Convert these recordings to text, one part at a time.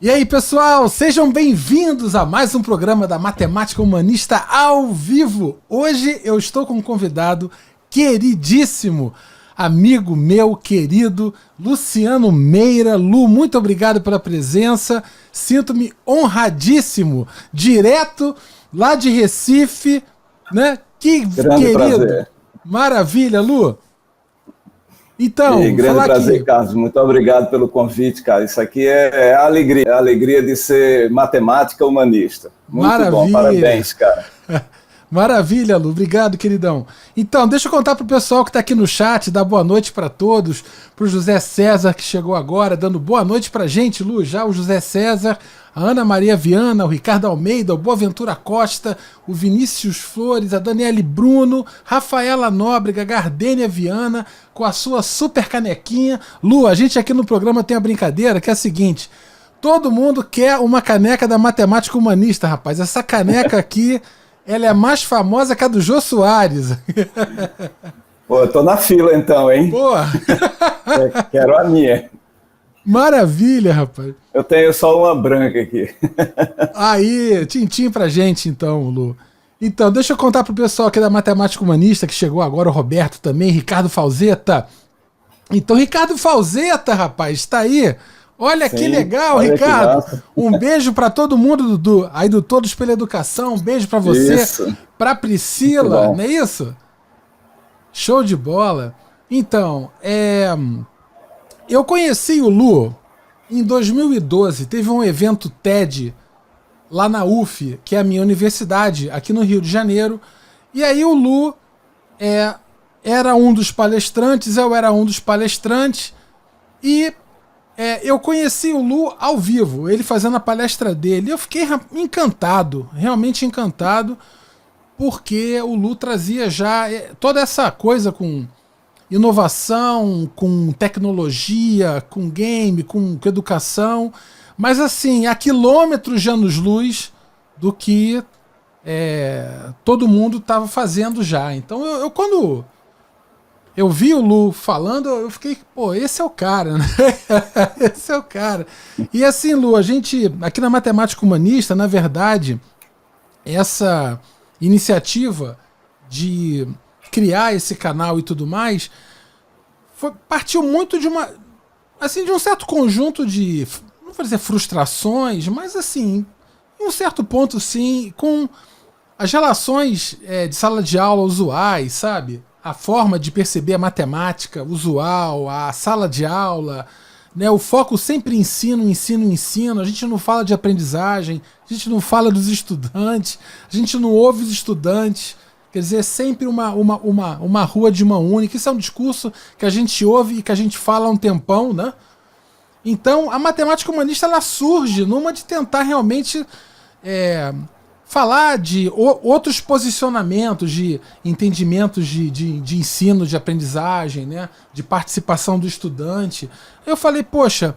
E aí, pessoal, sejam bem-vindos a mais um programa da Matemática Humanista ao vivo. Hoje eu estou com um convidado queridíssimo, amigo meu querido, Luciano Meira. Lu, muito obrigado pela presença. Sinto-me honradíssimo, direto lá de Recife, né? Que grande querido. Prazer. Maravilha, Lu. Então, grande prazer, Carlos. Muito obrigado pelo convite, cara. Isso aqui é a alegria de ser matemática humanista. Muito Maravilha. Bom, parabéns, cara. Maravilha, Lu. Obrigado, queridão. Então, deixa eu contar pro pessoal que tá aqui no chat, dar boa noite para todos, pro José César que chegou agora, dando boa noite pra gente, Lu, já o José César, a Ana Maria Viana, o Ricardo Almeida, o Boaventura Costa, o Vinícius Flores, a Daniele Bruno, Rafaela Nóbrega, Gardênia Viana, com a sua super canequinha. Lu, a gente aqui no programa tem a brincadeira que é a seguinte: todo mundo quer uma caneca da Matemática Humanista, rapaz. Essa caneca aqui, ela é mais famosa que a do Jô Soares. Pô, eu tô na fila então, hein? Pô. Quero a minha. Maravilha, rapaz. Eu tenho só uma branca aqui. Aí, tintim pra gente então, Lu. Então, deixa eu contar pro pessoal aqui da Matemática Humanista, que chegou agora, o Roberto também, Ricardo Falzeta. Então, Ricardo Falzeta, rapaz, tá aí. Olha, sim, que legal, olha, Ricardo. Um beijo para todo mundo aí do Todos pela Educação. Um beijo para você, para Priscila, não é isso? Show de bola. Então, eu conheci o Lu em 2012. Teve um evento TED lá na UF, que é a minha universidade, aqui no Rio de Janeiro. E aí o Lu era um dos palestrantes, eu era um dos palestrantes. E eu conheci o Lu ao vivo, ele fazendo a palestra dele. Eu fiquei encantado, realmente encantado, porque o Lu trazia já toda essa coisa com inovação, com tecnologia, com game, com educação, mas assim, a quilômetros de anos-luz do que todo mundo estava fazendo já. Então quando eu vi o Lu falando, eu fiquei, pô, esse é o cara, né? Esse é o cara. E assim, Lu, a gente, aqui na Matemática Humanista, na verdade, essa iniciativa de criar esse canal e tudo mais, partiu muito de de um certo conjunto de, não vou dizer frustrações, mas assim, em um certo ponto, sim, com as relações de sala de aula usuais, sabe? A forma de perceber a matemática usual, a sala de aula, né? O foco sempre ensino. A gente não fala de aprendizagem, a gente não fala dos estudantes, a gente não ouve os estudantes. Quer dizer, é sempre uma rua de mão única. Isso é um discurso que a gente ouve e que a gente fala há um tempão, né? Então, a matemática humanista ela surge numa de tentar realmente falar de outros posicionamentos, de entendimentos de ensino, de aprendizagem, né? De participação do estudante. Eu falei, poxa,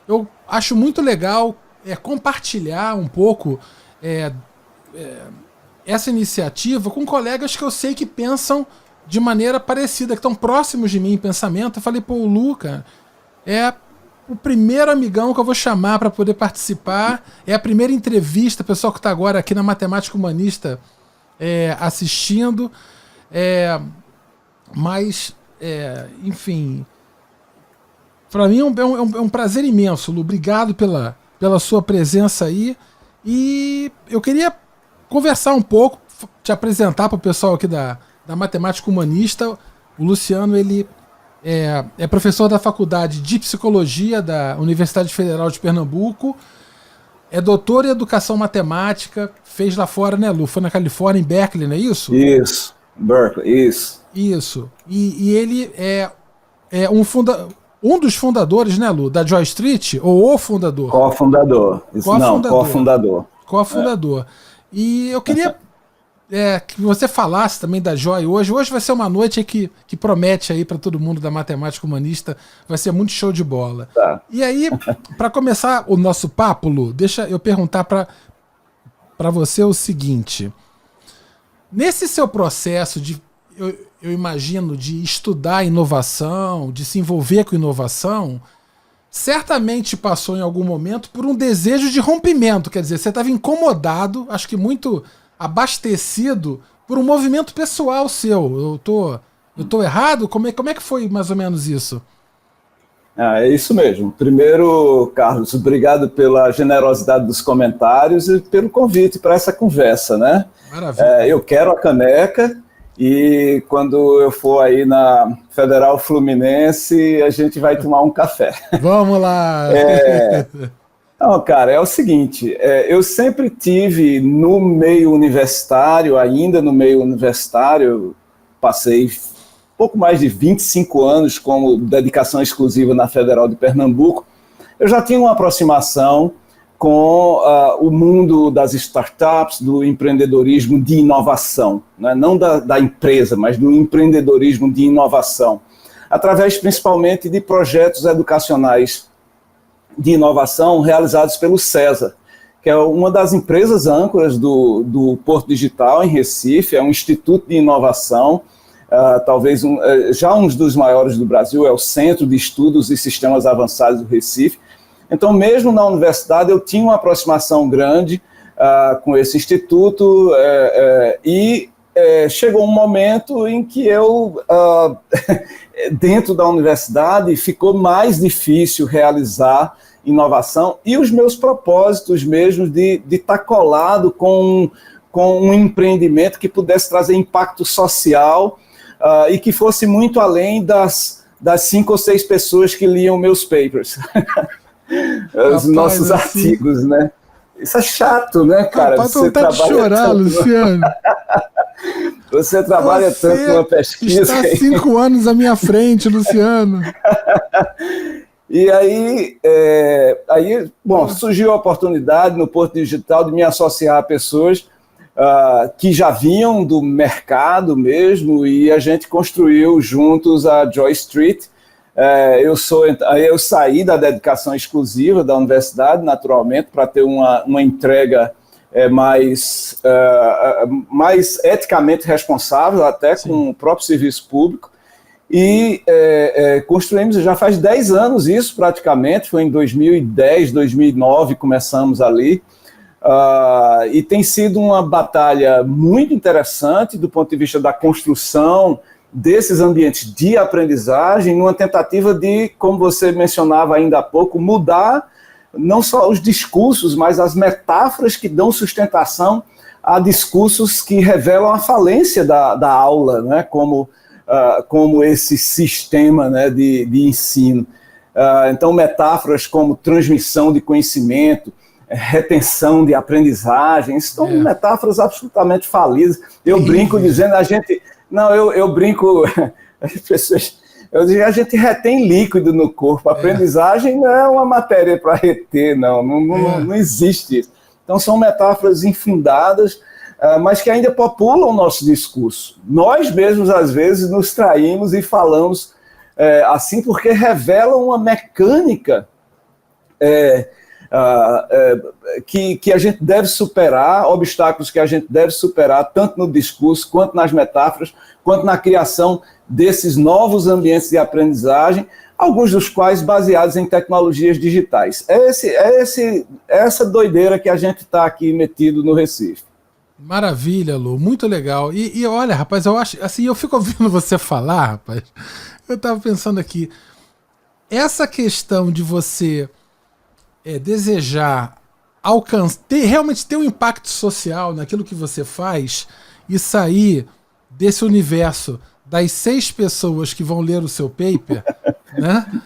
eu acho muito legal compartilhar um pouco essa iniciativa com colegas que eu sei que pensam de maneira parecida, que estão próximos de mim em pensamento. Eu falei, pô, o Lu, cara, é o primeiro amigão que eu vou chamar para poder participar, é a primeira entrevista, pessoal que está agora aqui na Matemática Humanista assistindo, enfim, para mim é um prazer imenso, Lu, obrigado pela sua presença aí, e eu queria conversar um pouco, te apresentar para o pessoal aqui da Matemática Humanista. O Luciano, ele é professor da Faculdade de Psicologia da Universidade Federal de Pernambuco, é doutor em Educação Matemática, fez lá fora, né, Lu? Foi na Califórnia, em Berkeley, não é isso? Isso, Berkeley, isso. Isso. E ele é um dos fundadores, né, Lu, da Joy Street, ou o fundador? Co-fundador. Co-fundador. Co-fundador. E eu queria que você falasse também da Joy hoje. Hoje vai ser uma noite que promete aí para todo mundo da Matemática Humanista. Vai ser muito show de bola. Tá. E aí, para começar o nosso papo, Lu, deixa eu perguntar para você o seguinte. Nesse seu processo de, eu imagino, de estudar inovação, de se envolver com inovação, certamente passou em algum momento por um desejo de rompimento. Quer dizer, você estava incomodado, acho que muito abastecido por um movimento pessoal seu. Eu tô errado? Como é que foi mais ou menos isso? É isso mesmo. Primeiro, Carlos, obrigado pela generosidade dos comentários e pelo convite para essa conversa, né? Maravilha. Eu quero a caneca e quando eu for aí na Federal Fluminense, a gente vai tomar um café. Vamos lá! Não, cara, é o seguinte, eu sempre tive no meio universitário, ainda no meio universitário, passei pouco mais de 25 anos como dedicação exclusiva na Federal de Pernambuco, eu já tinha uma aproximação com o mundo das startups, do empreendedorismo de inovação, né? Não da empresa, mas do empreendedorismo de inovação, através principalmente de projetos educacionais de inovação realizados pelo César, que é uma das empresas âncoras do Porto Digital em Recife, é um instituto de inovação, talvez já um dos maiores do Brasil, é o Centro de Estudos e Sistemas Avançados do Recife. Então, mesmo na universidade, eu tinha uma aproximação grande com esse instituto e chegou um momento em que eu, dentro da universidade, ficou mais difícil realizar inovação e os meus propósitos mesmo de estar colado com um empreendimento que pudesse trazer impacto social e que fosse muito além das 5 ou 6 pessoas que liam meus papers. Os nossos artigos, né? Isso é chato, né, cara? Rapaz, tô vontade de chorar, tanto, Luciano. Você trabalha tanto numa pesquisa. Está 5 anos à minha frente, Luciano. E aí, surgiu a oportunidade no Porto Digital de me associar a pessoas que já vinham do mercado mesmo, e a gente construiu juntos a Joy Street. Eu saí da dedicação exclusiva da universidade, naturalmente, para ter uma entrega mais eticamente responsável, até Sim. com o próprio serviço público, e construímos, já faz 10 anos isso praticamente, foi em 2010, 2009, começamos ali, e tem sido uma batalha muito interessante do ponto de vista da construção desses ambientes de aprendizagem, numa tentativa de, como você mencionava ainda há pouco, mudar não só os discursos, mas as metáforas que dão sustentação a discursos que revelam a falência da aula, né, como esse sistema, né, de ensino. Então, metáforas como transmissão de conhecimento, retenção de aprendizagem, são metáforas absolutamente falidas. Eu brinco dizendo, eu brinco, as pessoas, eu digo, a gente retém líquido no corpo, a aprendizagem não é uma matéria para reter, não existe isso. Então são metáforas infundadas, mas que ainda populam o nosso discurso. Nós mesmos, às vezes, nos traímos e falamos assim porque revelam uma mecânica que a gente deve superar, obstáculos que a gente deve superar, tanto no discurso, quanto nas metáforas, quanto na criação desses novos ambientes de aprendizagem, alguns dos quais baseados em tecnologias digitais. É essa doideira que a gente está aqui metido no Recife. Maravilha, Lu, muito legal. E olha, rapaz, eu acho, assim, eu fico ouvindo você falar, rapaz, eu estava pensando aqui, essa questão de você desejar realmente ter um impacto social naquilo que você faz e sair desse universo das 6 pessoas que vão ler o seu paper, né?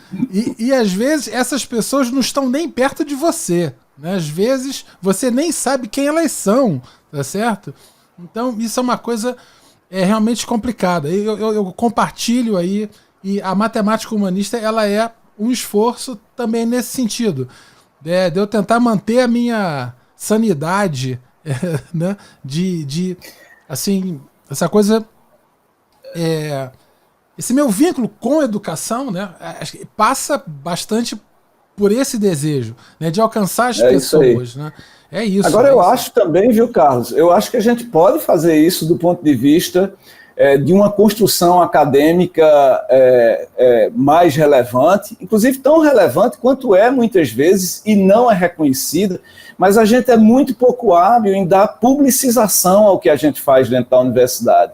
E às vezes essas pessoas não estão nem perto de você, né? Às vezes você nem sabe quem elas são, tá certo? Então isso é uma coisa realmente complicada. Eu compartilho aí, e a matemática humanista ela é um esforço também nesse sentido. De eu tentar manter a minha sanidade, né, assim, essa coisa, esse meu vínculo com a educação, né, passa bastante por esse desejo, né, de alcançar as pessoas, né? É isso. Agora eu acho também, viu, Carlos, eu acho que a gente pode fazer isso do ponto de vista de uma construção acadêmica mais relevante, inclusive tão relevante quanto é muitas vezes e não é reconhecida, mas a gente é muito pouco hábil em dar publicização ao que a gente faz dentro da universidade.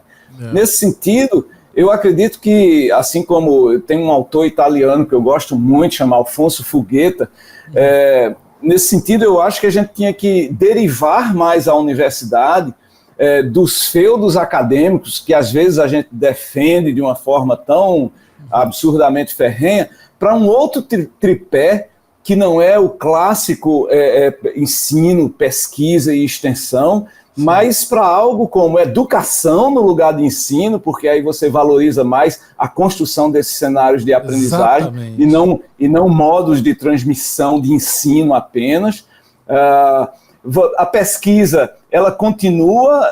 Nesse sentido, eu acredito que, assim como tem um autor italiano que eu gosto muito, chama Alfonso Fughetta, nesse sentido eu acho que a gente tinha que derivar mais a universidade dos feudos acadêmicos, que às vezes a gente defende de uma forma tão absurdamente ferrenha, para um outro tripé, que não é o clássico ensino, pesquisa e extensão, mas para algo como educação no lugar de ensino, porque aí você valoriza mais a construção desses cenários de aprendizagem e não modos de transmissão de ensino apenas. A pesquisa, ela continua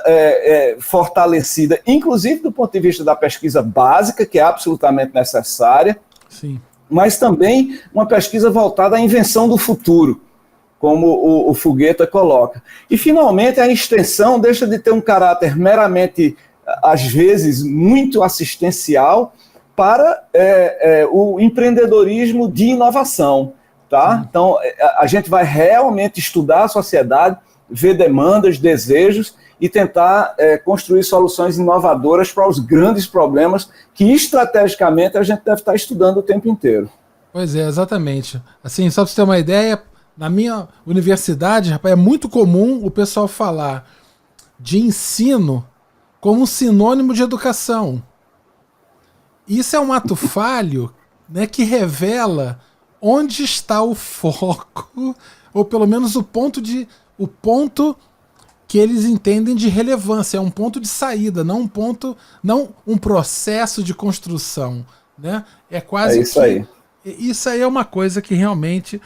fortalecida, inclusive do ponto de vista da pesquisa básica, que é absolutamente necessária, Sim. Mas também uma pesquisa voltada à invenção do futuro, como o Fughetta coloca. E, finalmente, a extensão deixa de ter um caráter meramente, às vezes, muito assistencial para o empreendedorismo de inovação. Tá? Então, a gente vai realmente estudar a sociedade, ver demandas, desejos e tentar construir soluções inovadoras para os grandes problemas que, estrategicamente, a gente deve estar estudando o tempo inteiro. Pois é, exatamente. Assim, só para você ter uma ideia, na minha universidade, rapaz, é muito comum o pessoal falar de ensino como um sinônimo de educação. Isso é um ato falho, né, que revela onde está o foco, ou pelo menos o ponto que eles entendem de relevância, é um ponto de saída, não um processo de construção, né? É quase isso aí. Isso aí é uma coisa que realmente.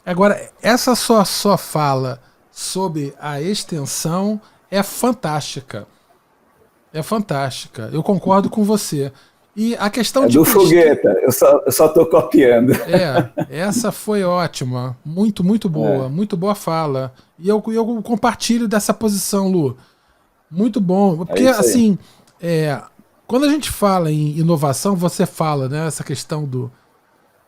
Agora, essa sua fala sobre a extensão é fantástica. É fantástica. Eu concordo com você. E a questão do Fughetta, eu só estou copiando. Essa foi ótima. Muito, muito boa. Muito boa fala. E eu compartilho dessa posição, Lu. Muito bom. Porque, assim, quando a gente fala em inovação, você fala, né, essa questão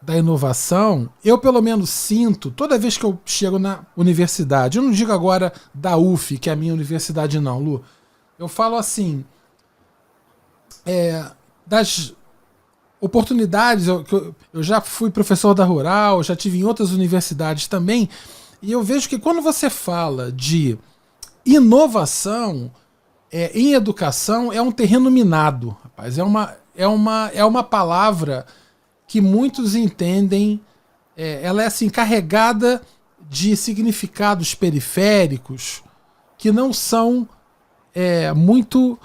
da inovação, eu pelo menos sinto, toda vez que eu chego na universidade, eu não digo agora da UF, que é a minha universidade não, Lu. Eu falo assim, das oportunidades, eu já fui professor da Rural, já tive em outras universidades também, e eu vejo que quando você fala de inovação em educação, é um terreno minado, rapaz. É uma palavra que muitos entendem, ela é assim, carregada de significados periféricos que não são muito...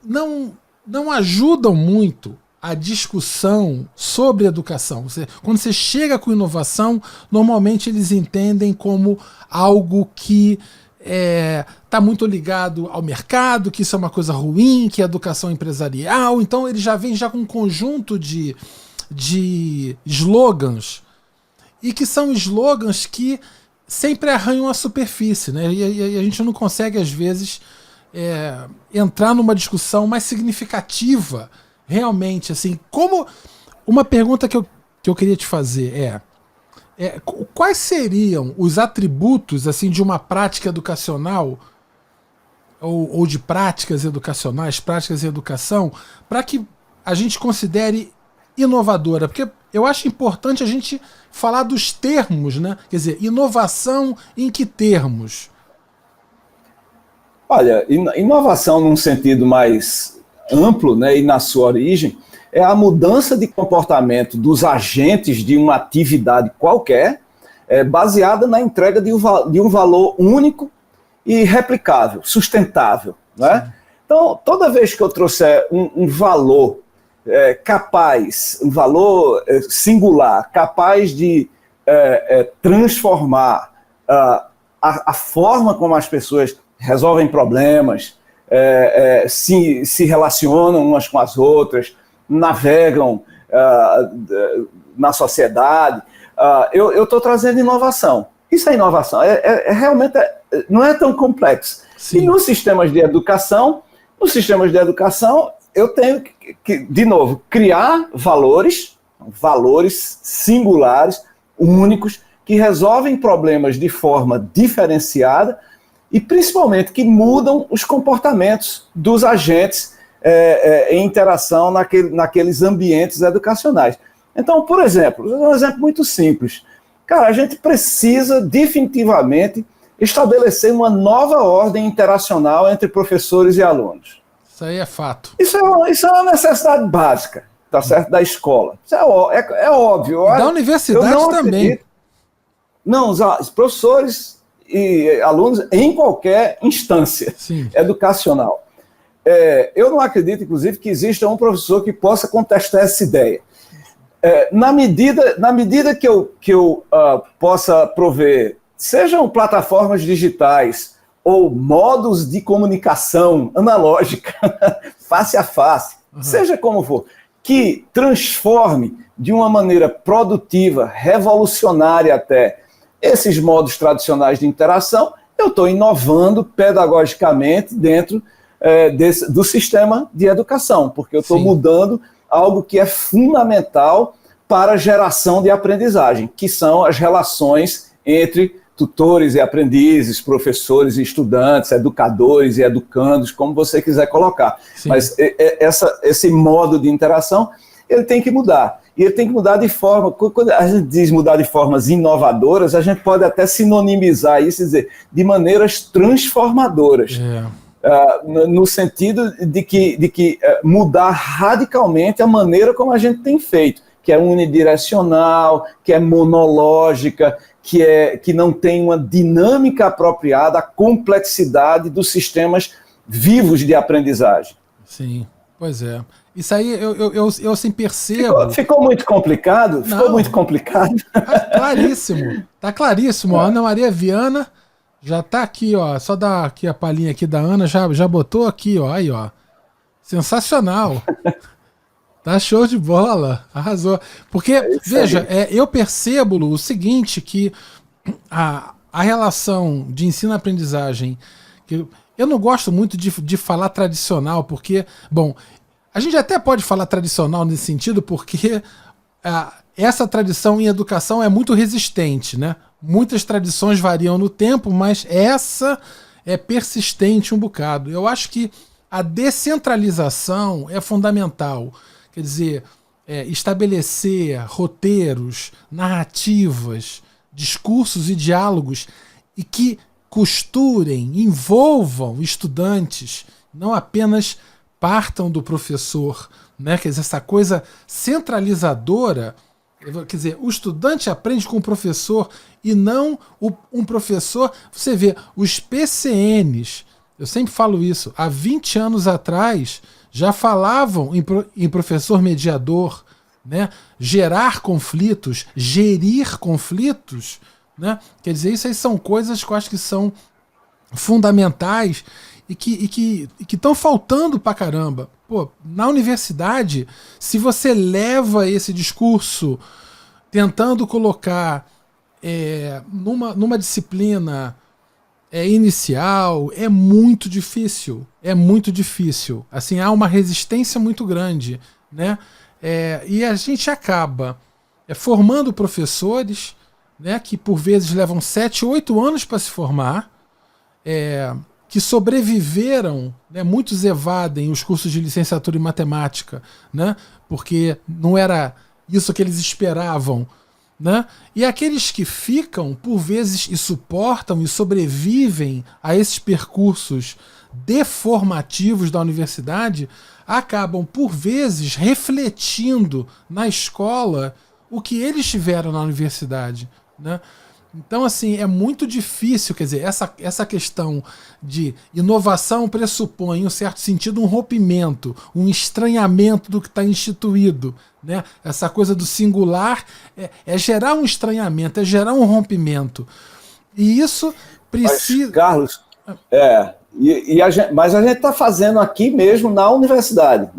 não ajudam muito a discussão sobre educação. Quando você chega com inovação, normalmente eles entendem como algo que está muito ligado ao mercado, que isso é uma coisa ruim, que é educação empresarial. Então ele já vem com um conjunto de slogans, e que são slogans que sempre arranham a superfície, né? E a gente não consegue, às vezes, entrar numa discussão mais significativa, realmente, assim, como uma pergunta que eu queria te fazer quais seriam os atributos, assim, de uma prática educacional ou de práticas educacionais, práticas em educação, para que a gente considere inovadora? Porque eu acho importante a gente falar dos termos, né? Quer dizer, inovação em que termos? Olha, inovação num sentido mais amplo, né, e na sua origem, é a mudança de comportamento dos agentes de uma atividade qualquer, baseada na entrega de um valor único e replicável, sustentável. Né? Então, toda vez que eu trouxer um valor capaz, um valor singular, capaz de transformar a forma como as pessoas resolvem problemas, se relacionam umas com as outras, navegam na sociedade, eu estou trazendo inovação. Isso é inovação. Realmente não é tão complexo. Sim. E nos sistemas de educação, eu tenho que, de novo, criar valores singulares, únicos, que resolvem problemas de forma diferenciada e, principalmente, que mudam os comportamentos dos agentes em interação naqueles ambientes educacionais. Então, por exemplo, um exemplo muito simples. Cara, a gente precisa definitivamente estabelecer uma nova ordem interacional entre professores e alunos. Isso aí é fato. Isso é uma necessidade básica, tá certo? Da escola. Isso é óbvio. E da universidade também. Não, os professores e alunos em qualquer instância educacional. Eu não acredito, inclusive, que exista um professor que possa contestar essa ideia. Na medida que eu possa prover, sejam plataformas digitais ou modos de comunicação analógica, face a face, seja como for, que transforme de uma maneira produtiva, revolucionária até, esses modos tradicionais de interação, eu estou inovando pedagogicamente dentro do sistema de educação, porque eu estou mudando algo que é fundamental para a geração de aprendizagem, que são as relações entre tutores e aprendizes, professores e estudantes, educadores e educandos, como você quiser colocar. Sim. Mas esse modo de interação, ele tem que mudar. E ele tem que mudar de forma... Quando a gente diz mudar de formas inovadoras, a gente pode até sinonimizar isso e dizer de maneiras transformadoras. No sentido de que mudar radicalmente a maneira como a gente tem feito, que é unidirecional, que é monológica, que não tem uma dinâmica apropriada à complexidade dos sistemas vivos de aprendizagem. Sim, pois é. Isso aí eu assim percebo... Ficou muito complicado? Ficou muito complicado? Tá claríssimo. Tá claríssimo. A Ana Maria Viana já tá aqui, ó. Só dar aqui a palhinha aqui da Ana, já botou aqui, ó. Aí, ó. Sensacional. Tá show de bola. Arrasou. Porque, veja, eu percebo o seguinte, que a relação de ensino-aprendizagem, que eu não gosto muito de falar tradicional, porque, bom, a gente até pode falar tradicional nesse sentido, porque essa tradição em educação é muito resistente, né? Muitas tradições variam no tempo, mas essa é persistente um bocado. Eu acho que a descentralização é fundamental. Quer dizer, estabelecer roteiros, narrativas, discursos e diálogos e que costurem, envolvam estudantes, não apenas partam do professor, né? Quer dizer, essa coisa centralizadora, quer dizer, o estudante aprende com o professor e não um professor. Você vê, os PCNs, eu sempre falo isso, há 20 anos atrás já falavam em professor mediador, né? Gerar conflitos, gerir conflitos, né? Quer dizer, isso aí são coisas que eu acho que são fundamentais e que estão faltando pra caramba. Pô, na universidade, se você leva esse discurso tentando colocar numa disciplina inicial, é muito difícil. É muito difícil. Assim, há uma resistência muito grande, né? E a gente acaba formando professores, né, que por vezes levam 7, 8 anos para se formar, que sobreviveram, né, muitos evadem os cursos de licenciatura em matemática, né, porque não era isso que eles esperavam, né? E aqueles que ficam, por vezes, e suportam e sobrevivem a esses percursos deformativos da universidade, acabam, por vezes, refletindo na escola o que eles tiveram na universidade, né? Então, assim, é muito difícil, quer dizer, essa questão de inovação pressupõe, em um certo sentido, um rompimento, um estranhamento do que está instituído, né? Essa coisa do singular é gerar um estranhamento, é gerar um rompimento. E isso precisa... Mas, Carlos, mas a gente está fazendo aqui mesmo na universidade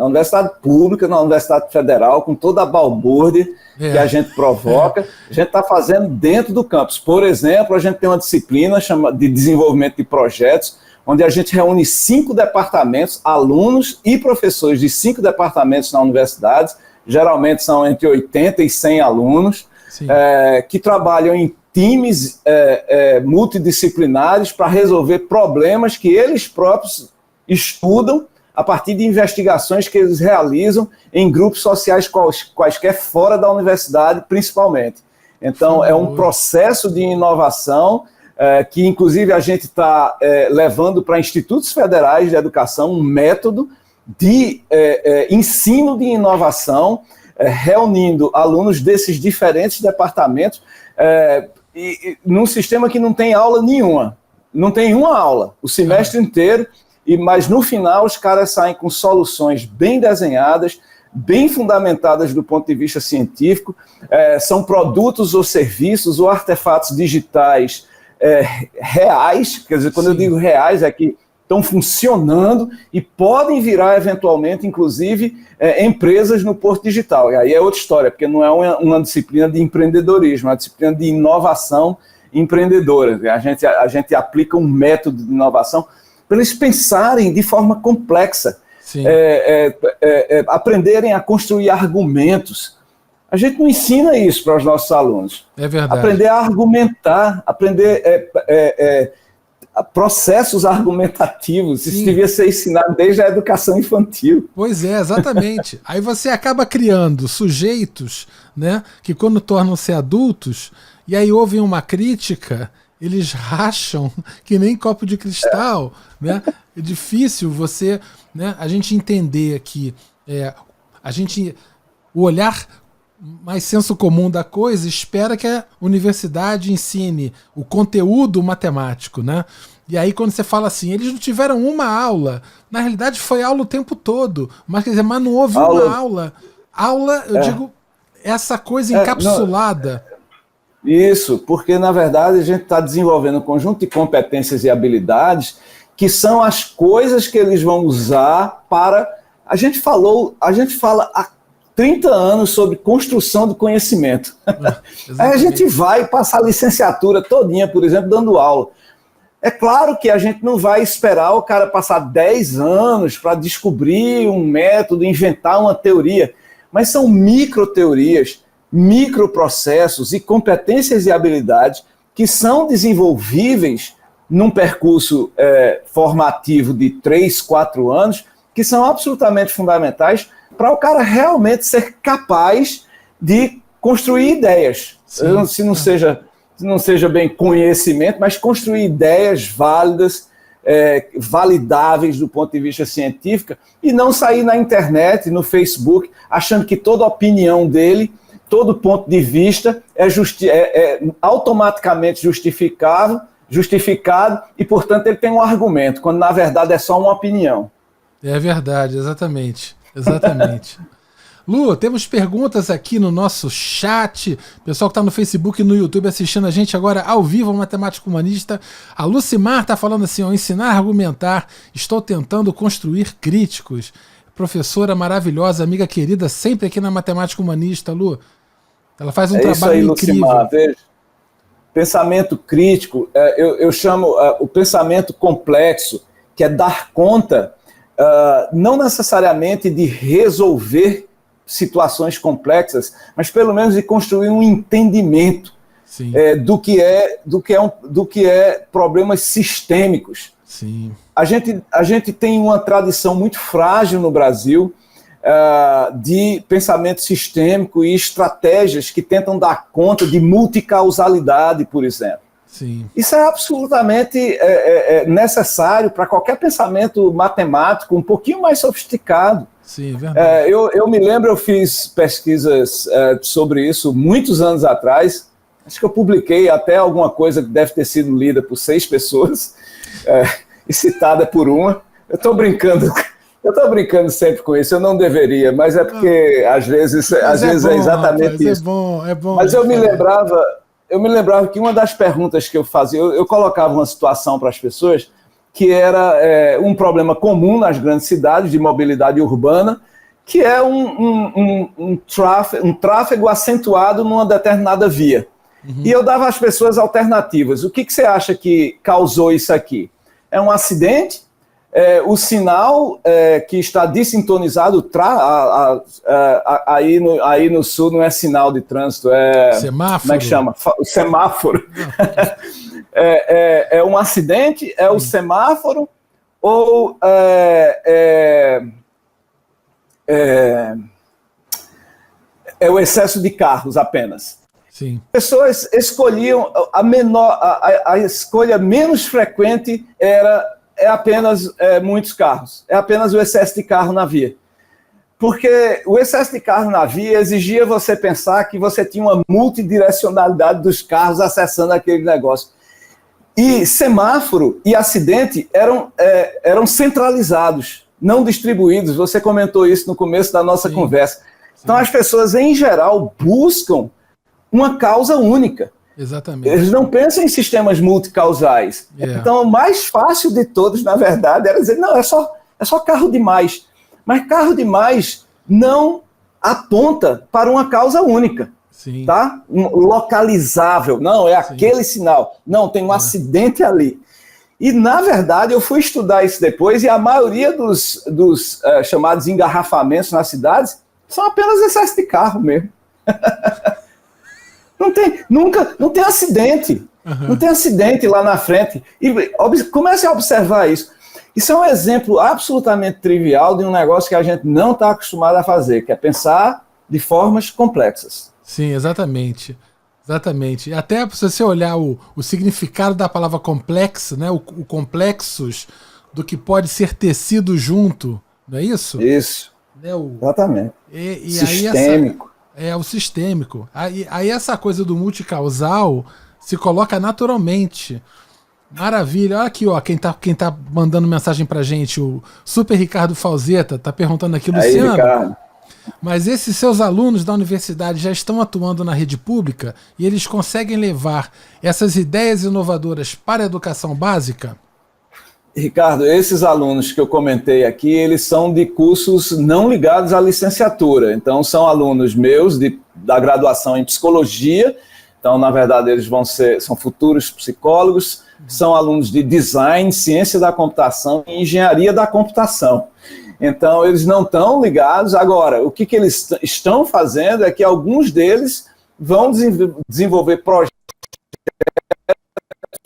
pública, na Universidade Federal, com toda a balbúrdia que a gente provoca, a gente está fazendo dentro do campus. Por exemplo, a gente tem uma disciplina de desenvolvimento de projetos, onde a gente reúne 5 departamentos, alunos e professores de 5 departamentos na universidade, geralmente são entre 80 e 100 alunos, que trabalham em times multidisciplinares para resolver problemas que eles próprios estudam a partir de investigações que eles realizam em grupos sociais quaisquer fora da universidade, principalmente. Então, é um processo de inovação que, inclusive, a gente está levando para institutos federais de educação um método de ensino de inovação, reunindo alunos desses diferentes departamentos, e num sistema que não tem aula nenhuma. Não tem uma aula, o semestre inteiro, mas no final os caras saem com soluções bem desenhadas, bem fundamentadas do ponto de vista científico, são produtos ou serviços ou artefatos digitais reais, quer dizer, quando eu digo reais é que estão funcionando e podem virar eventualmente, inclusive, empresas no Porto Digital. E aí é outra história, porque não é uma disciplina de empreendedorismo, é uma disciplina de inovação empreendedora. A gente aplica um método de inovação para eles pensarem de forma complexa, aprenderem a construir argumentos. A gente não ensina isso para os nossos alunos. É verdade. Aprender a argumentar, aprender processos argumentativos. Isso devia ser ensinado desde a educação infantil. Pois é, exatamente. Aí você acaba criando sujeitos, né, que quando tornam-se adultos, e aí ouvem uma crítica, eles racham que nem copo de cristal, né? É difícil você, né, a gente entender que o olhar mais senso comum da coisa espera que a universidade ensine o conteúdo matemático, né? E aí quando você fala assim, eles não tiveram uma aula, na realidade foi aula o tempo todo, mas quer dizer, mas não houve uma aula. Aula, eu digo, essa coisa encapsulada. Isso, porque na verdade a gente está desenvolvendo um conjunto de competências e habilidades que são as coisas que eles vão usar para... A gente fala há 30 anos sobre construção do conhecimento. Aí a gente vai passar a licenciatura todinha, por exemplo, dando aula. É claro que a gente não vai esperar o cara passar 10 anos para descobrir um método, inventar uma teoria, mas são microteorias, microprocessos e competências e habilidades que são desenvolvíveis num percurso formativo de 3, 4 anos, que são absolutamente fundamentais para o cara realmente ser capaz de construir ideias. Se não seja bem conhecimento, mas construir ideias válidas, validáveis do ponto de vista científico, e não sair na internet, no Facebook, achando que toda opinião dele, todo ponto de vista é automaticamente justificado e, portanto, ele tem um argumento, quando na verdade é só uma opinião. É verdade, exatamente. Exatamente. Lu, temos perguntas aqui no nosso chat. Pessoal que está no Facebook e no YouTube assistindo a gente agora ao vivo, o Matemático Humanista. A Lucimar está falando assim, ensinar a argumentar, estou tentando construir críticos. Professora maravilhosa, amiga querida, sempre aqui na Matemática Humanista, Lu. Ela faz um trabalho incrível. Lucimar, veja. Pensamento crítico, eu chamo o pensamento complexo, que é dar conta, não necessariamente de resolver situações complexas, mas pelo menos de construir um entendimento do que é problemas sistêmicos. Sim. A gente tem uma tradição muito frágil no Brasil de pensamento sistêmico e estratégias que tentam dar conta de multicausalidade, por exemplo. Sim. Isso é absolutamente necessário para qualquer pensamento matemático um pouquinho mais sofisticado. Sim, verdade. Eu me lembro, eu fiz pesquisas sobre isso muitos anos atrás. Acho que eu publiquei até alguma coisa que deve ter sido lida por 6 pessoas e citada por uma. Eu estou brincando sempre com isso, eu não deveria, mas é porque às vezes é exatamente isso. É bom. Mas eu me lembrava que uma das perguntas que eu fazia, eu colocava uma situação para as pessoas que era um problema comum nas grandes cidades de mobilidade urbana, que é um tráfego acentuado numa determinada via. Uhum. E eu dava às pessoas alternativas. O que você acha que causou isso aqui? é um acidente, o sinal que está desintonizado, aí no sul não é sinal de trânsito, semáforo. Como é que chama? O semáforo. É um acidente, é o semáforo, ou é o excesso de carros apenas. Sim. Pessoas escolhiam a escolha menos frequente é apenas muitos carros, é apenas o excesso de carro na via. Porque o excesso de carro na via exigia você pensar que você tinha uma multidirecionalidade dos carros acessando aquele negócio. E semáforo e acidente eram centralizados, não distribuídos. Você comentou isso no começo da nossa conversa. Então as pessoas, em geral, buscam uma causa única. Exatamente. Eles não pensam em sistemas multicausais. Então, o mais fácil de todos, na verdade, era dizer, não, é só carro demais. Mas carro demais não aponta para uma causa única. Sim. Tá? Localizável. Não, é aquele sinal. Não, tem um acidente ali. E, na verdade, eu fui estudar isso depois e a maioria dos chamados engarrafamentos nas cidades são apenas excesso de carro mesmo. Não tem acidente. Não tem acidente lá na frente. E comece a observar isso. Isso é um exemplo absolutamente trivial de um negócio que a gente não está acostumado a fazer, que é pensar de formas complexas. Sim, exatamente. Exatamente. Até se você olhar o significado da palavra complexo, né? O complexos do que pode ser tecido junto, não é isso? Isso. Exatamente. Sistêmico. O sistêmico. Aí essa coisa do multicausal se coloca naturalmente. Maravilha. Olha aqui, ó, quem tá mandando mensagem pra gente, o Super Ricardo Falzetta, tá perguntando aqui, Luciano. Ricardo. Mas esses seus alunos da universidade já estão atuando na rede pública e eles conseguem levar essas ideias inovadoras para a educação básica? Ricardo, esses alunos que eu comentei aqui, eles são de cursos não ligados à licenciatura. Então, são alunos meus da graduação em psicologia. Então, na verdade, eles são futuros psicólogos, são alunos de design, ciência da computação e engenharia da computação. Então, eles não estão ligados. Agora, o que eles estão fazendo é que alguns deles vão desenvolver projetos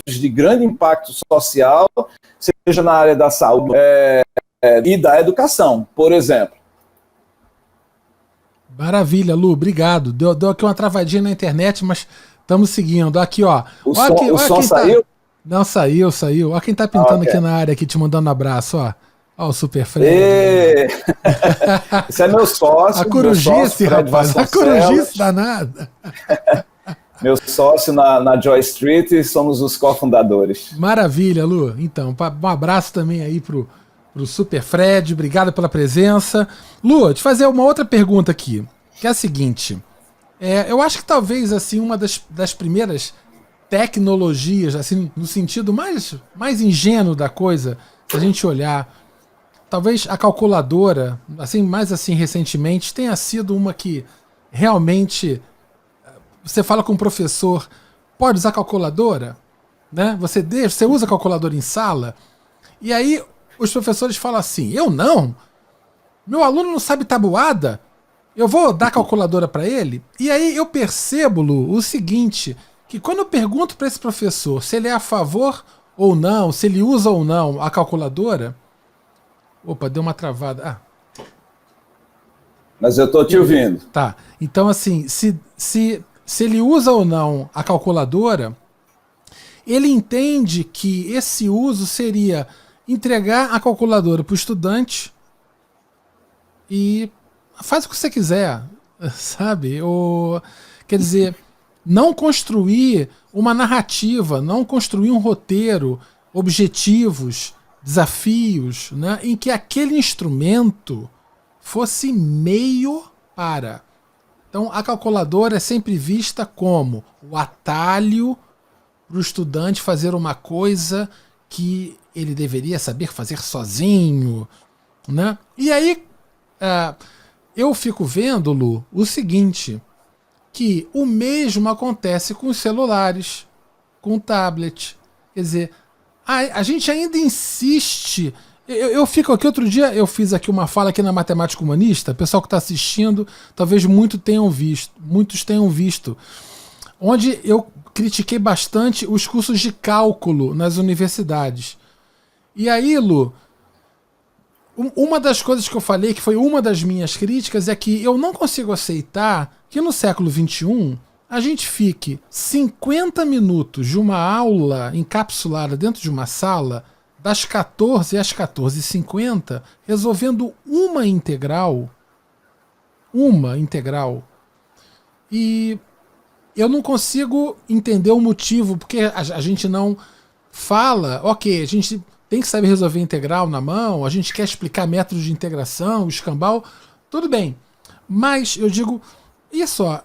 de grande impacto social, seja na área da saúde e da educação, por exemplo. Maravilha, Lu, obrigado. Deu aqui uma travadinha na internet, mas estamos seguindo. Aqui, ó. O som saiu? Não, saiu. Olha quem tá pintando aqui na área, aqui te mandando um abraço, ó. Ó, o Super Fred. Esse é meu sócio. A corujice, rapaz. A corujice danada. Meu sócio na Joy Street e somos os cofundadores. Maravilha, Lu. Então, um abraço também aí pro Super Fred. Obrigado pela presença. Lu, te fazer uma outra pergunta aqui, que é a seguinte. Eu acho que talvez assim uma das primeiras tecnologias, assim, no sentido mais ingênuo da coisa, se a gente olhar, talvez a calculadora, assim, mais assim recentemente, tenha sido uma que realmente você fala com o professor, pode usar calculadora, né? Você usa calculadora em sala, e aí os professores falam assim, eu não, meu aluno não sabe tabuada, eu vou dar calculadora para ele. E aí eu percebo, Lu, o seguinte, que quando eu pergunto para esse professor se ele é a favor ou não, se ele usa ou não a calculadora... Opa, deu uma travada. Mas eu tô te ouvindo. Tá, então assim, se ele usa ou não a calculadora, ele entende que esse uso seria entregar a calculadora para o estudante e faz o que você quiser, sabe? Quer dizer, não construir uma narrativa, não construir um roteiro, objetivos, desafios, né, em que aquele instrumento fosse meio para. Então, a calculadora é sempre vista como o atalho para o estudante fazer uma coisa que ele deveria saber fazer sozinho, né? E aí, eu fico vendo, Lu, o seguinte, que o mesmo acontece com os celulares, com o tablet. Quer dizer, a gente ainda insiste. Eu fico aqui, outro dia eu fiz aqui uma fala aqui na Matemática Humanista, pessoal que está assistindo, talvez muitos tenham visto, onde eu critiquei bastante os cursos de cálculo nas universidades. E aí, Lu, uma das coisas que eu falei, que foi uma das minhas críticas, é que eu não consigo aceitar que no século XXI a gente fique 50 minutos de uma aula encapsulada dentro de uma sala, das 14 às 14h50, resolvendo uma integral. E eu não consigo entender o motivo, porque a gente não fala, ok, a gente tem que saber resolver integral na mão, a gente quer explicar métodos de integração, escambau, tudo bem. Mas eu digo, isso, ó,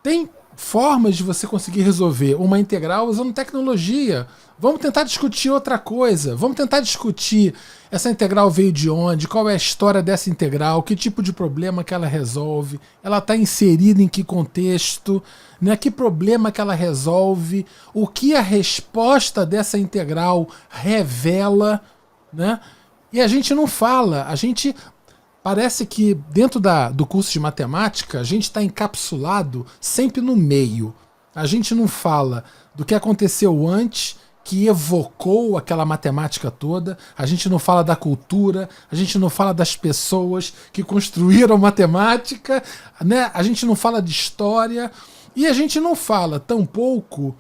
tem formas de você conseguir resolver uma integral usando tecnologia. Vamos tentar discutir outra coisa. Vamos tentar discutir essa integral veio de onde, qual é a história dessa integral, que tipo de problema que ela resolve, ela está inserida em que contexto, né? Que problema que ela resolve, o que a resposta dessa integral revela, né? E a gente não fala, a gente parece que dentro do curso de matemática a gente está encapsulado sempre no meio. A gente não fala do que aconteceu antes, que evocou aquela matemática toda, a gente não fala da cultura, a gente não fala das pessoas que construíram matemática, né? A gente não fala de história, e a gente não fala tampouco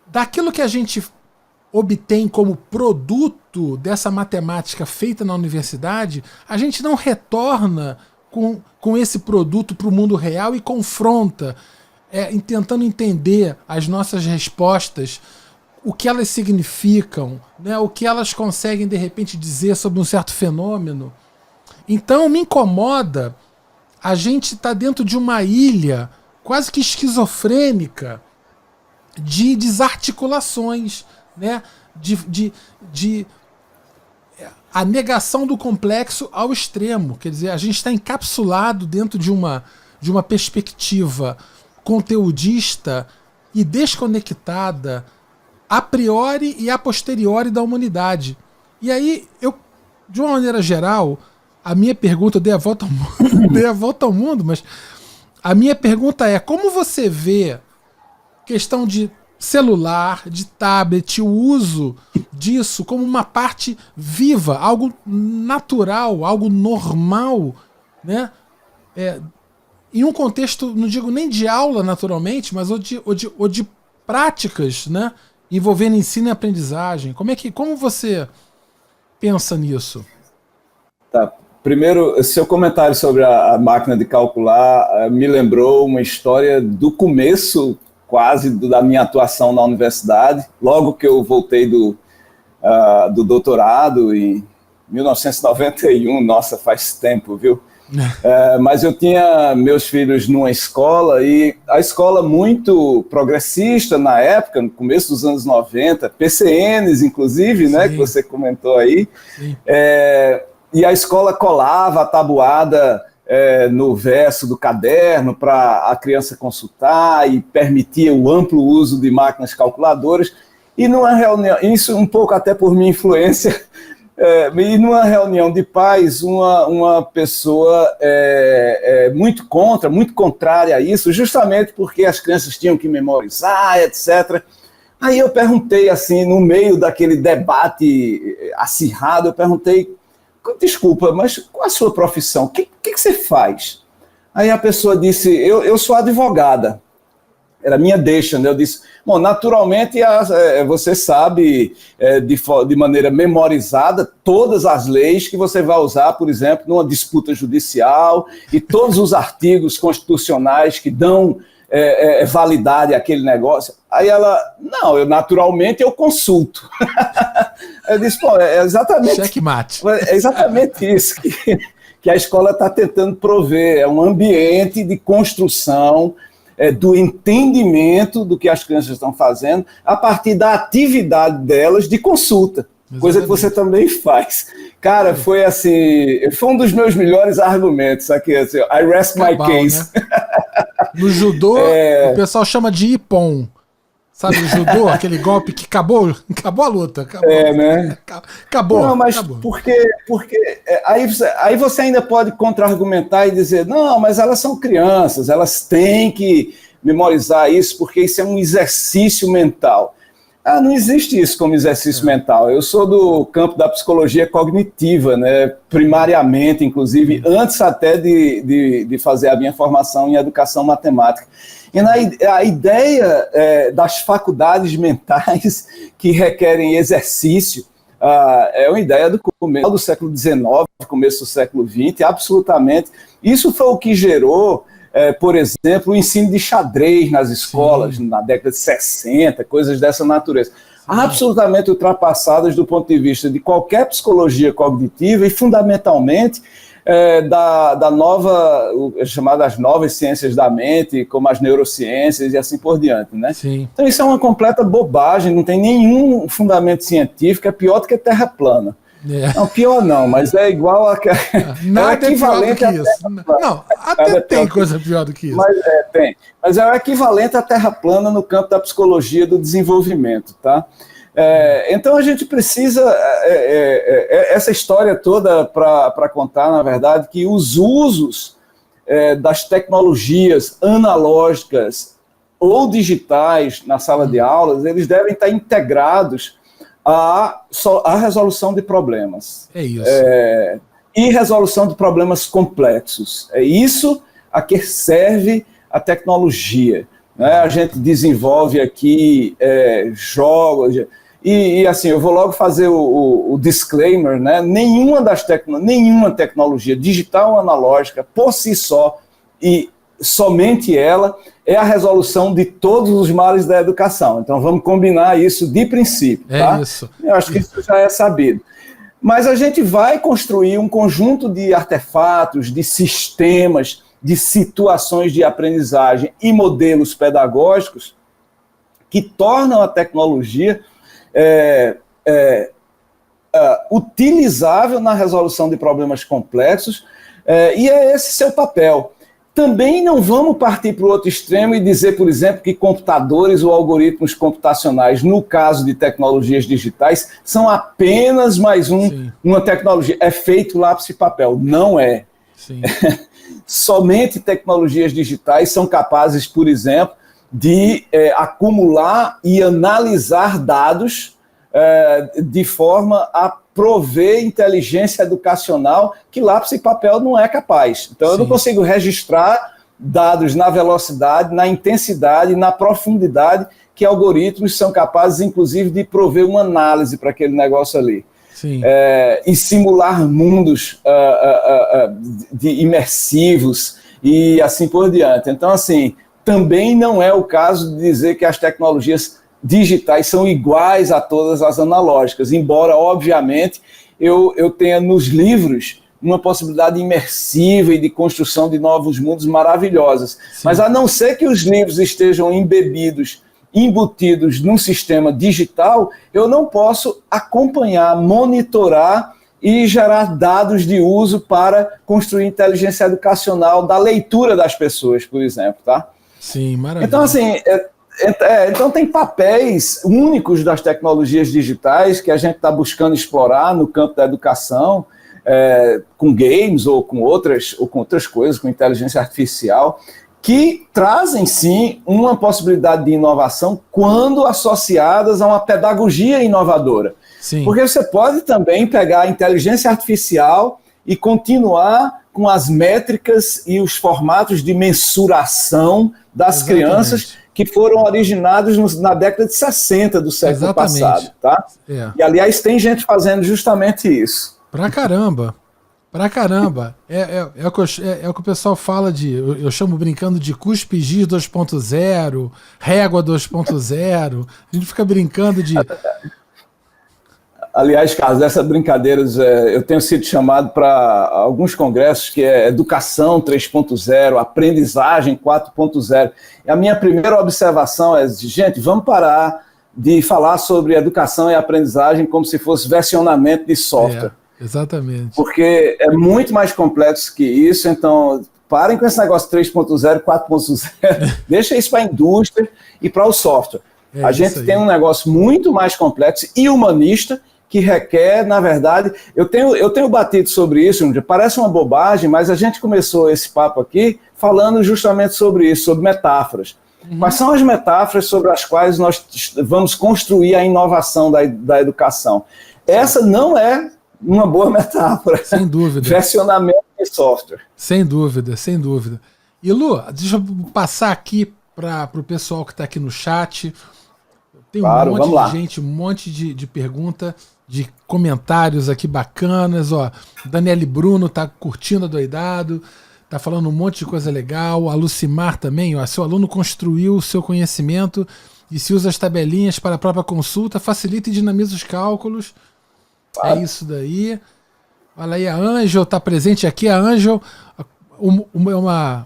daquilo que a gente obtém como produto dessa matemática feita na universidade, a gente não retorna com esse produto para o mundo real e confronta, tentando entender as nossas respostas, o que elas significam, né? O que elas conseguem de repente dizer sobre um certo fenômeno. Então me incomoda a gente estar dentro de uma ilha quase que esquizofrênica de desarticulações, né? A negação do complexo ao extremo. Quer dizer, a gente está encapsulado dentro de uma perspectiva conteudista e desconectada a priori e a posteriori da humanidade. E aí, de uma maneira geral, a minha pergunta, eu dei a volta ao mundo, mas a minha pergunta é, como você vê questão de celular, de tablet, o uso disso como uma parte viva, algo natural, algo normal, né? Em um contexto, não digo nem de aula naturalmente, mas ou de práticas, né? Envolvendo ensino e aprendizagem. Como você pensa nisso? Tá. Primeiro, seu comentário sobre a máquina de calcular me lembrou uma história do começo quase da minha atuação na universidade, logo que eu voltei do doutorado em 1991, nossa, faz tempo, viu? Mas eu tinha meus filhos numa escola, e a escola muito progressista na época, no começo dos anos 90, PCNs inclusive, né, que você comentou aí, e a escola colava a tabuada no verso do caderno para a criança consultar e permitia o amplo uso de máquinas calculadoras, e numa reunião, isso um pouco até por minha influência, e numa reunião de pais, uma pessoa muito contrária a isso, justamente porque as crianças tinham que memorizar, etc. Aí eu perguntei, assim, no meio daquele debate acirrado, eu perguntei, desculpa, mas qual a sua profissão? O que você faz? Aí a pessoa disse, eu sou advogada. Era minha deixa, né? Eu disse, bom, naturalmente você sabe de maneira memorizada todas as leis que você vai usar, por exemplo, numa disputa judicial, e todos os artigos constitucionais que dão validade àquele negócio. Aí ela, não, naturalmente eu consulto. Eu disse, pô, é exatamente... Checkmate. É exatamente isso que a escola está tentando prover, é um ambiente de construção do entendimento do que as crianças estão fazendo a partir da atividade delas de consulta, exatamente. Coisa que você também faz. Cara, foi assim, foi um dos meus melhores argumentos, aqui, assim, I rest my case. Né? No judô, o pessoal chama de ippon. Sabe, o judô, aquele golpe que acabou a luta. Acabou, né? Acabou. Não, mas acabou. porque aí você ainda pode contra-argumentar e dizer, não, mas elas são crianças, elas têm que memorizar isso porque isso é um exercício mental. Não existe isso como exercício mental. Eu sou do campo da psicologia cognitiva, né? Primariamente, inclusive, antes até de fazer a minha formação em educação matemática. E a ideia das faculdades mentais que requerem exercício é uma ideia do começo do século XIX, começo do século XX, absolutamente. Isso foi o que gerou, por exemplo, o ensino de xadrez nas escolas, na década de 60, coisas dessa natureza. Absolutamente ultrapassadas do ponto de vista de qualquer psicologia cognitiva e, fundamentalmente, da nova, chamadas novas ciências da mente, como as neurociências e assim por diante, né? Sim. Então isso é uma completa bobagem, não tem nenhum fundamento científico, é pior do que terra plana. Não, pior não, mas é igual a... Nada é equivalente a isso. Não, até tem coisa pior do que isso. Mas tem. Mas é o equivalente à terra plana no campo da psicologia do desenvolvimento, tá? Então a gente precisa, essa história toda para contar, na verdade, que os usos das tecnologias analógicas ou digitais na sala de aulas, eles devem estar integrados à resolução de problemas. É isso. E resolução de problemas complexos. É isso a que serve a tecnologia. Né? A gente desenvolve aqui jogos... E assim, eu vou logo fazer o disclaimer, né? Nenhuma tecnologia digital ou analógica, por si só, e somente ela, é a resolução de todos os males da educação. Então vamos combinar isso de princípio. Tá? Isso. Eu acho que isso já é sabido. Mas a gente vai construir um conjunto de artefatos, de sistemas, de situações de aprendizagem e modelos pedagógicos que tornam a tecnologia utilizável na resolução de problemas complexos, e é esse seu papel. Também não vamos partir para o outro extremo e dizer, por exemplo, que computadores ou algoritmos computacionais, no caso de tecnologias digitais, são apenas mais uma tecnologia. É feito lápis e papel. Não é. Sim. Somente tecnologias digitais são capazes, por exemplo, de acumular e analisar dados de forma a prover inteligência educacional que lápis e papel não é capaz. Então, eu não consigo registrar dados na velocidade, na intensidade, na profundidade que algoritmos são capazes, inclusive, de prover uma análise para aquele negócio ali. Sim. E simular mundos imersivos e assim por diante. Então, assim, também não é o caso de dizer que as tecnologias digitais são iguais a todas as analógicas, embora, obviamente, eu tenha nos livros uma possibilidade imersiva e de construção de novos mundos maravilhosas. Sim. Mas a não ser que os livros estejam embutidos num sistema digital, eu não posso acompanhar, monitorar e gerar dados de uso para construir inteligência educacional da leitura das pessoas, por exemplo, tá? Sim, maravilha. Então, assim, então tem papéis únicos das tecnologias digitais que a gente está buscando explorar no campo da educação, com games ou com outras coisas, com inteligência artificial, que trazem, sim, uma possibilidade de inovação quando associadas a uma pedagogia inovadora. Sim. Porque você pode também pegar a inteligência artificial e continuar com as métricas e os formatos de mensuração das crianças que foram originados na década de 60 do século passado. Tá? E, aliás, tem gente fazendo justamente isso. Pra caramba. Pra caramba. É o que o pessoal fala eu chamo brincando de cuspe giz 2.0, régua 2.0. A gente fica brincando de... Aliás, Carlos, dessas brincadeiras, eu tenho sido chamado para alguns congressos que é Educação 3.0, Aprendizagem 4.0. E a minha primeira observação é, gente, vamos parar de falar sobre educação e aprendizagem como se fosse versionamento de software. Exatamente. Porque é muito mais complexo que isso, então parem com esse negócio 3.0, 4.0, deixa isso para a indústria e para o software. A gente tem um negócio muito mais complexo e humanista, que requer, na verdade, eu tenho batido sobre isso, parece uma bobagem, mas a gente começou esse papo aqui falando justamente sobre isso, sobre metáforas. Quais são as metáforas sobre as quais nós vamos construir a inovação da educação? Essa não é uma boa metáfora. Sem dúvida. Versionamento de software. Sem dúvida, sem dúvida. E Lu, deixa eu passar aqui para o pessoal que está aqui no chat. Tem claro, um monte de gente, um monte de pergunta, de comentários aqui bacanas. Ó, Daniele Bruno tá curtindo a Doidado, tá falando um monte de coisa legal. A Lucimar também, ó, seu aluno construiu o seu conhecimento e se usa as tabelinhas para a própria consulta, facilita e dinamiza os cálculos. Claro. É isso daí. Olha aí, a Ângel tá presente aqui. A Ângel, uma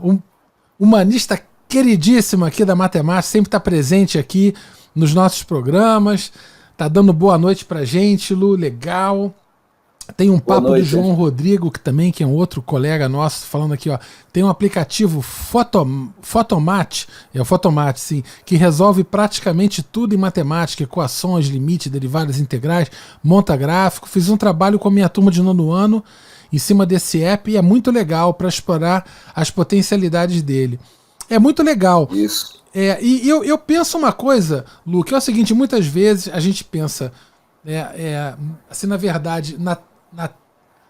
humanista queridíssima aqui da matemática, sempre está presente aqui nos nossos programas, tá dando boa noite pra gente, Lu, legal. Tem um papo do João Rodrigo, que é um outro colega nosso, falando aqui, ó, tem um aplicativo Photomat, é o Photomat, sim, que resolve praticamente tudo em matemática, equações, limite, derivadas integrais, monta gráfico. Fiz um trabalho com a minha turma de 9º ano em cima desse app e é muito legal para explorar as potencialidades dele. É muito legal. Isso. E eu penso uma coisa, Lu, que é o seguinte, muitas vezes a gente pensa, assim, na verdade,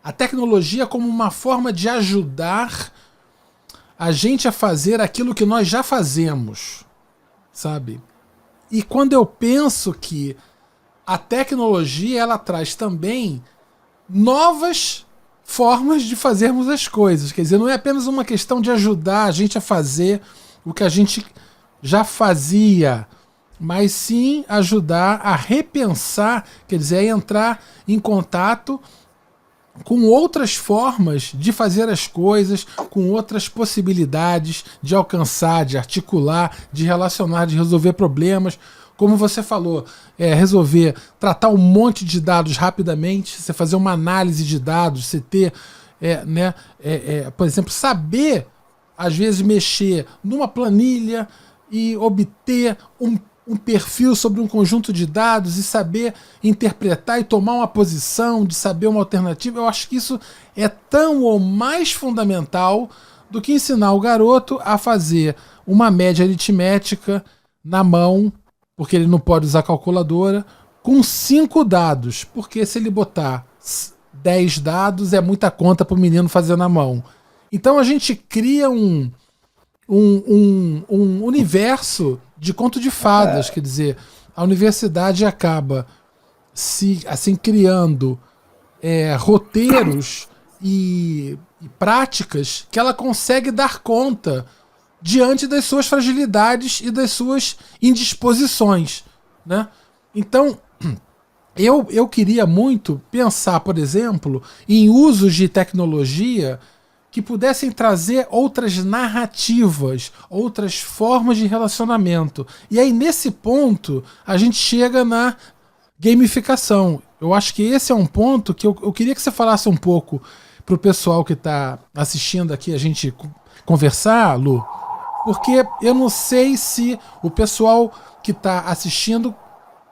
a tecnologia como uma forma de ajudar a gente a fazer aquilo que nós já fazemos, sabe? E quando eu penso que a tecnologia, ela traz também novas formas de fazermos as coisas, quer dizer, não é apenas uma questão de ajudar a gente a fazer o que a gente já fazia, mas sim ajudar a repensar, quer dizer, a entrar em contato com outras formas de fazer as coisas, com outras possibilidades de alcançar, de articular, de relacionar, de resolver problemas. Como você falou, tratar um monte de dados rapidamente, você fazer uma análise de dados, você ter, por exemplo, saber, às vezes, mexer numa planilha e obter um perfil sobre um conjunto de dados e saber interpretar e tomar uma posição, de saber uma alternativa. Eu acho que isso é tão ou mais fundamental do que ensinar o garoto a fazer uma média aritmética na mão, porque ele não pode usar calculadora, com 5 dados, porque se ele botar 10 dados é muita conta para o menino fazer na mão. Então a gente cria um universo de conto de fadas, quer dizer, a universidade acaba criando roteiros e práticas que ela consegue dar conta diante das suas fragilidades e das suas indisposições, né? Então, eu queria muito pensar, por exemplo, em usos de tecnologia que pudessem trazer outras narrativas, outras formas de relacionamento. E aí, nesse ponto, a gente chega na gamificação. Eu acho que esse é um ponto que eu queria que você falasse um pouco para o pessoal que está assistindo aqui a gente conversar, Lu, porque eu não sei se o pessoal que está assistindo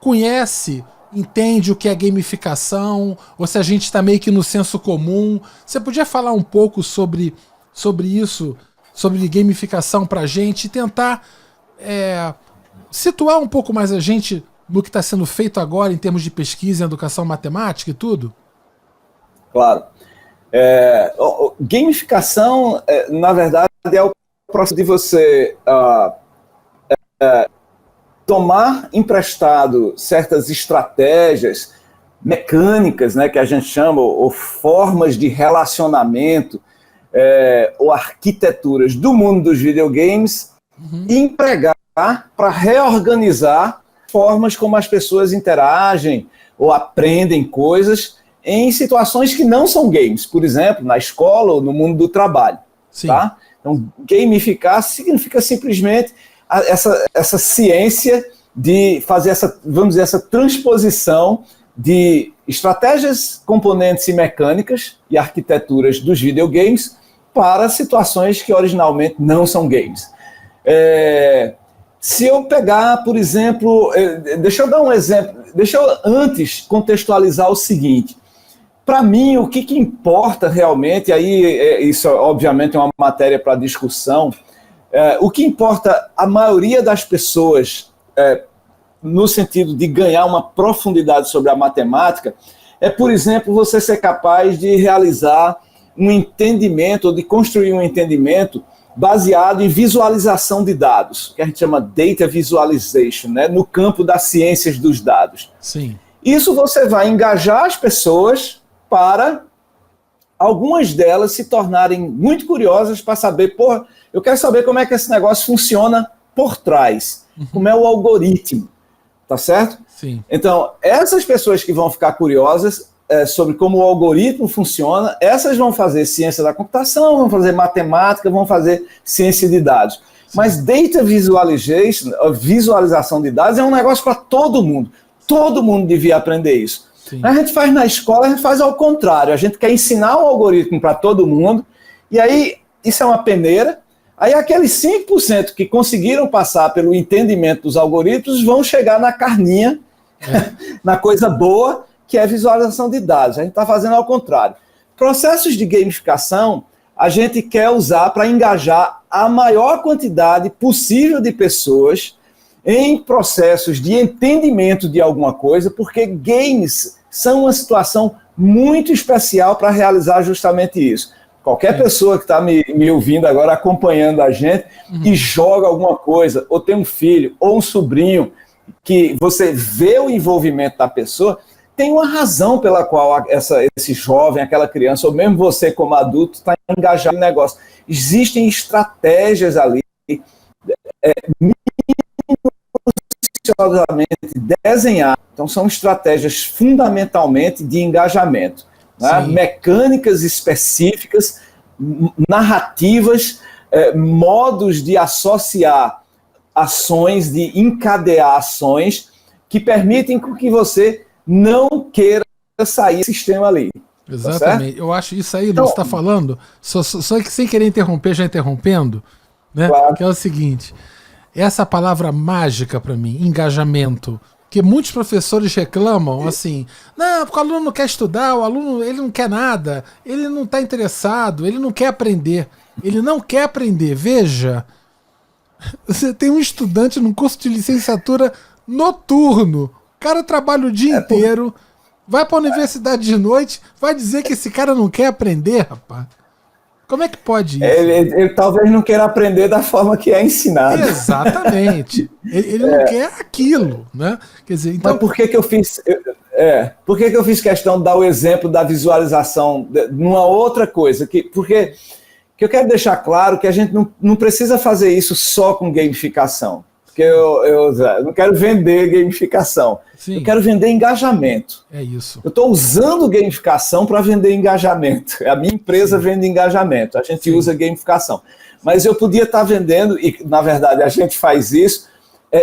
conhece, entende o que é gamificação, ou se a gente está meio que no senso comum. Você podia falar um pouco sobre isso, sobre gamificação para a gente, e tentar situar um pouco mais a gente no que está sendo feito agora em termos de pesquisa em educação matemática e tudo? Claro. Gamificação, na verdade, é o processo de você tomar emprestado certas estratégias mecânicas, né, que a gente chama, ou formas de relacionamento, ou arquiteturas do mundo dos videogames, e empregar para reorganizar formas como as pessoas interagem ou aprendem coisas em situações que não são games, por exemplo, na escola ou no mundo do trabalho. Tá? Então, gamificar significa simplesmente essa ciência de fazer essa transposição de estratégias, componentes e mecânicas e arquiteturas dos videogames para situações que originalmente não são games. Se eu pegar, por exemplo, deixa eu dar um exemplo, deixa eu antes contextualizar o seguinte. Para mim, o que importa realmente, aí isso obviamente é uma matéria para discussão, o que importa a maioria das pessoas, no sentido de ganhar uma profundidade sobre a matemática, por exemplo, você ser capaz de realizar um entendimento, ou de construir um entendimento baseado em visualização de dados, que a gente chama data visualization, né, no campo das ciências dos dados. Sim. Isso você vai engajar as pessoas para algumas delas se tornarem muito curiosas para saber, eu quero saber como é que esse negócio funciona por trás, como é o algoritmo, tá certo? Sim. Então, essas pessoas que vão ficar curiosas sobre como o algoritmo funciona, essas vão fazer ciência da computação, vão fazer matemática, vão fazer ciência de dados. Sim. Mas data visualization, a visualização de dados, é um negócio para todo mundo. Todo mundo devia aprender isso. Sim. A gente faz na escola, a gente faz ao contrário. A gente quer ensinar o algoritmo para todo mundo, e aí isso é uma peneira. Aí aqueles 5% que conseguiram passar pelo entendimento dos algoritmos vão chegar na carninha, na coisa boa, que é visualização de dados. A gente está fazendo ao contrário. Processos de gamificação, a gente quer usar para engajar a maior quantidade possível de pessoas em processos de entendimento de alguma coisa, porque games são uma situação muito especial para realizar justamente isso. Qualquer pessoa que está me ouvindo agora, acompanhando a gente, e joga alguma coisa, ou tem um filho, ou um sobrinho, que você vê o envolvimento da pessoa, tem uma razão pela qual esse jovem, aquela criança, ou mesmo você como adulto, está engajado no negócio. Existem estratégias ali, minuciosamente desenhadas. Então, são estratégias fundamentalmente de engajamento. Né? Mecânicas específicas, narrativas, modos de associar ações, de encadear ações que permitem que você não queira sair do sistema ali. Exatamente. Tá, eu acho isso aí, então, você está falando, só que sem querer interromper, já interrompendo, né? Claro. Que é o seguinte, essa palavra mágica para mim, engajamento, que muitos professores reclamam assim, não, porque o aluno não quer estudar, o aluno ele não quer nada, ele não está interessado, ele não quer aprender. Ele não quer aprender. Veja, você tem um estudante num curso de licenciatura noturno, o cara trabalha o dia inteiro, vai para a universidade de noite, vai dizer que esse cara não quer aprender, rapaz. Como é que pode isso? Ele talvez não queira aprender da forma que é ensinado. Exatamente. Ele não quer aquilo, né? Quer dizer, então... Mas por que eu fiz... por que eu fiz questão de dar o exemplo da visualização numa outra coisa? Porque eu quero deixar claro que a gente não precisa fazer isso só com gamificação. Porque eu não quero vender gamificação. Sim. Eu quero vender engajamento. É isso. Eu estou usando gamificação para vender engajamento. A minha empresa vende engajamento. A gente usa gamificação. Mas eu podia estar vendendo, e na verdade a gente faz isso,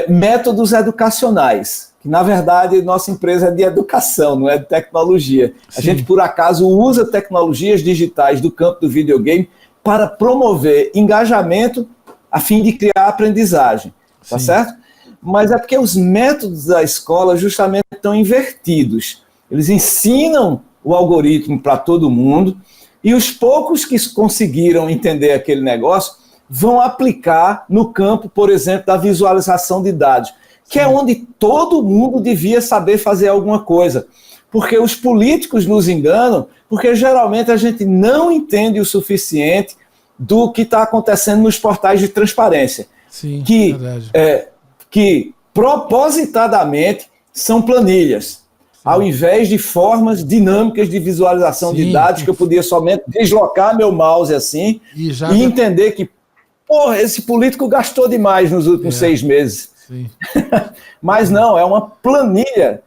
métodos educacionais. Que na verdade nossa empresa é de educação, não é de tecnologia. A gente por acaso usa tecnologias digitais do campo do videogame para promover engajamento a fim de criar aprendizagem. Tá certo? Mas é porque os métodos da escola justamente estão invertidos. Eles ensinam o algoritmo para todo mundo e os poucos que conseguiram entender aquele negócio vão aplicar no campo, por exemplo, da visualização de dados, que é onde todo mundo devia saber fazer alguma coisa. Porque os políticos nos enganam, porque geralmente a gente não entende o suficiente do que está acontecendo nos portais de transparência. Sim, que propositadamente são planilhas, ao invés de formas dinâmicas de visualização de dados, que eu podia somente deslocar meu mouse assim e entender que, esse político gastou demais nos últimos 6 meses. Mas não, é uma planilha.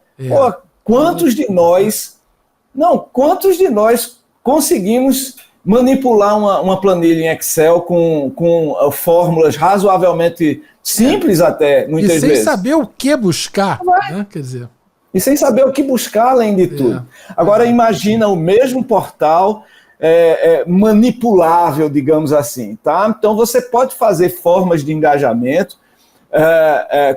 Quantos de nós conseguimos manipular uma planilha em Excel com fórmulas razoavelmente simples até, muitas vezes. E sem saber o que buscar, né? Quer dizer... E sem saber o que buscar, além de tudo. Agora, imagina o mesmo portal manipulável, digamos assim, tá? Então, você pode fazer formas de engajamento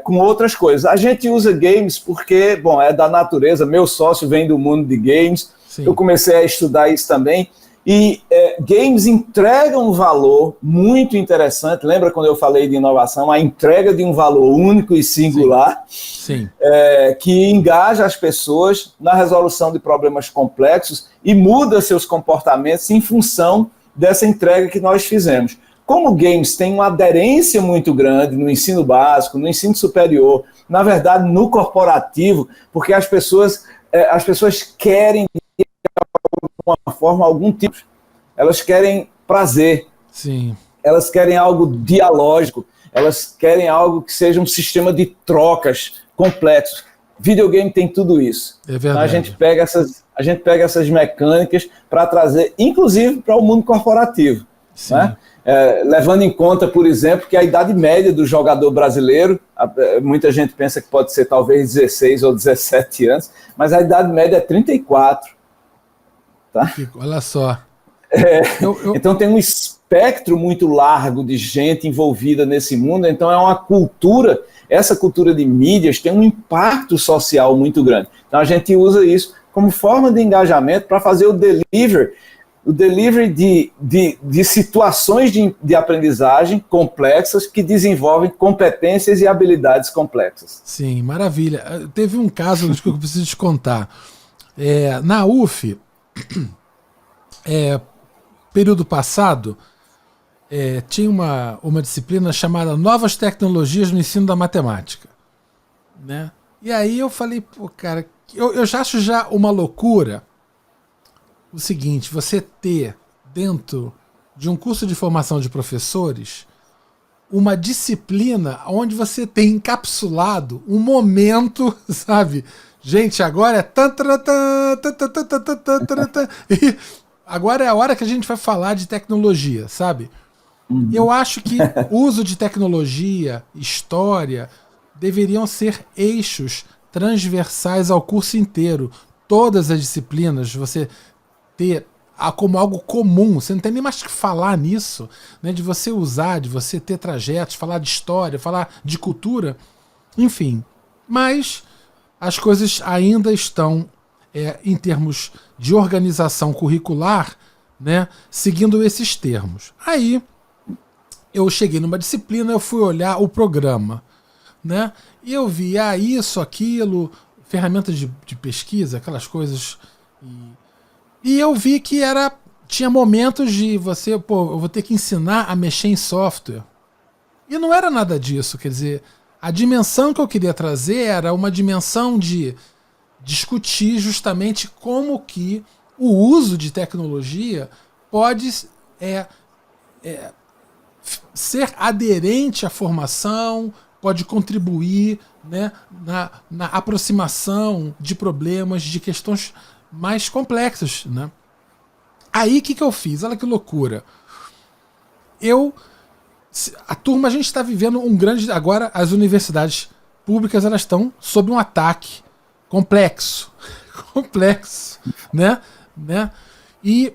com outras coisas. A gente usa games porque, bom, é da natureza, meu sócio vem do mundo de games, Sim. Eu comecei a estudar isso também, e games entregam um valor muito interessante. Lembra quando eu falei de inovação? A entrega de um valor único e singular, Sim. Que engaja as pessoas na resolução de problemas complexos e muda seus comportamentos em função dessa entrega que nós fizemos. Como games têm uma aderência muito grande no ensino básico, no ensino superior, na verdade no corporativo, porque as pessoas querem uma forma, algum tipo. Elas querem prazer. Sim. Elas querem algo dialógico. Elas querem algo que seja um sistema de trocas complexo. Videogame tem tudo isso. É verdade. Então a gente pega essas mecânicas para trazer, inclusive, para o mundo corporativo. Sim. Né? Levando em conta, por exemplo, que a idade média do jogador brasileiro, muita gente pensa que pode ser talvez 16 ou 17 anos, mas a idade média é 34. Tá? Olha só. Então tem um espectro muito largo de gente envolvida nesse mundo, então é uma cultura, essa cultura de mídias tem um impacto social muito grande. Então a gente usa isso como forma de engajamento para fazer o delivery de situações de aprendizagem complexas que desenvolvem competências e habilidades complexas. Sim, maravilha. Teve um caso que eu preciso te contar. Na UF, período passado, tinha uma disciplina chamada Novas Tecnologias no Ensino da Matemática. Né? E aí eu falei, pô, cara, eu já acho já uma loucura o seguinte, você ter dentro de um curso de formação de professores uma disciplina onde você tem encapsulado um momento, sabe? Gente, agora é e agora é a hora que a gente vai falar de tecnologia, sabe? Uhum. Eu acho que o uso de tecnologia, história, deveriam ser eixos transversais ao curso inteiro. Todas as disciplinas, você ter como algo comum, você não tem nem mais que falar nisso, né? De você usar, de você ter trajetos, falar de história, falar de cultura, enfim. Mas as coisas ainda estão, em termos de organização curricular, né, seguindo esses termos. Aí eu cheguei numa disciplina, eu fui olhar o programa, né, e eu vi isso, aquilo, ferramentas de pesquisa, aquelas coisas, e eu vi que tinha momentos de você, eu vou ter que ensinar a mexer em software. E não era nada disso, quer dizer, a dimensão que eu queria trazer era uma dimensão de discutir justamente como que o uso de tecnologia pode ser aderente à formação, pode contribuir, né, na aproximação de problemas, de questões mais complexas. Né? Aí o que eu fiz? Olha que loucura. A turma, a gente está vivendo um grande... Agora as universidades públicas elas estão sob um ataque complexo, né? E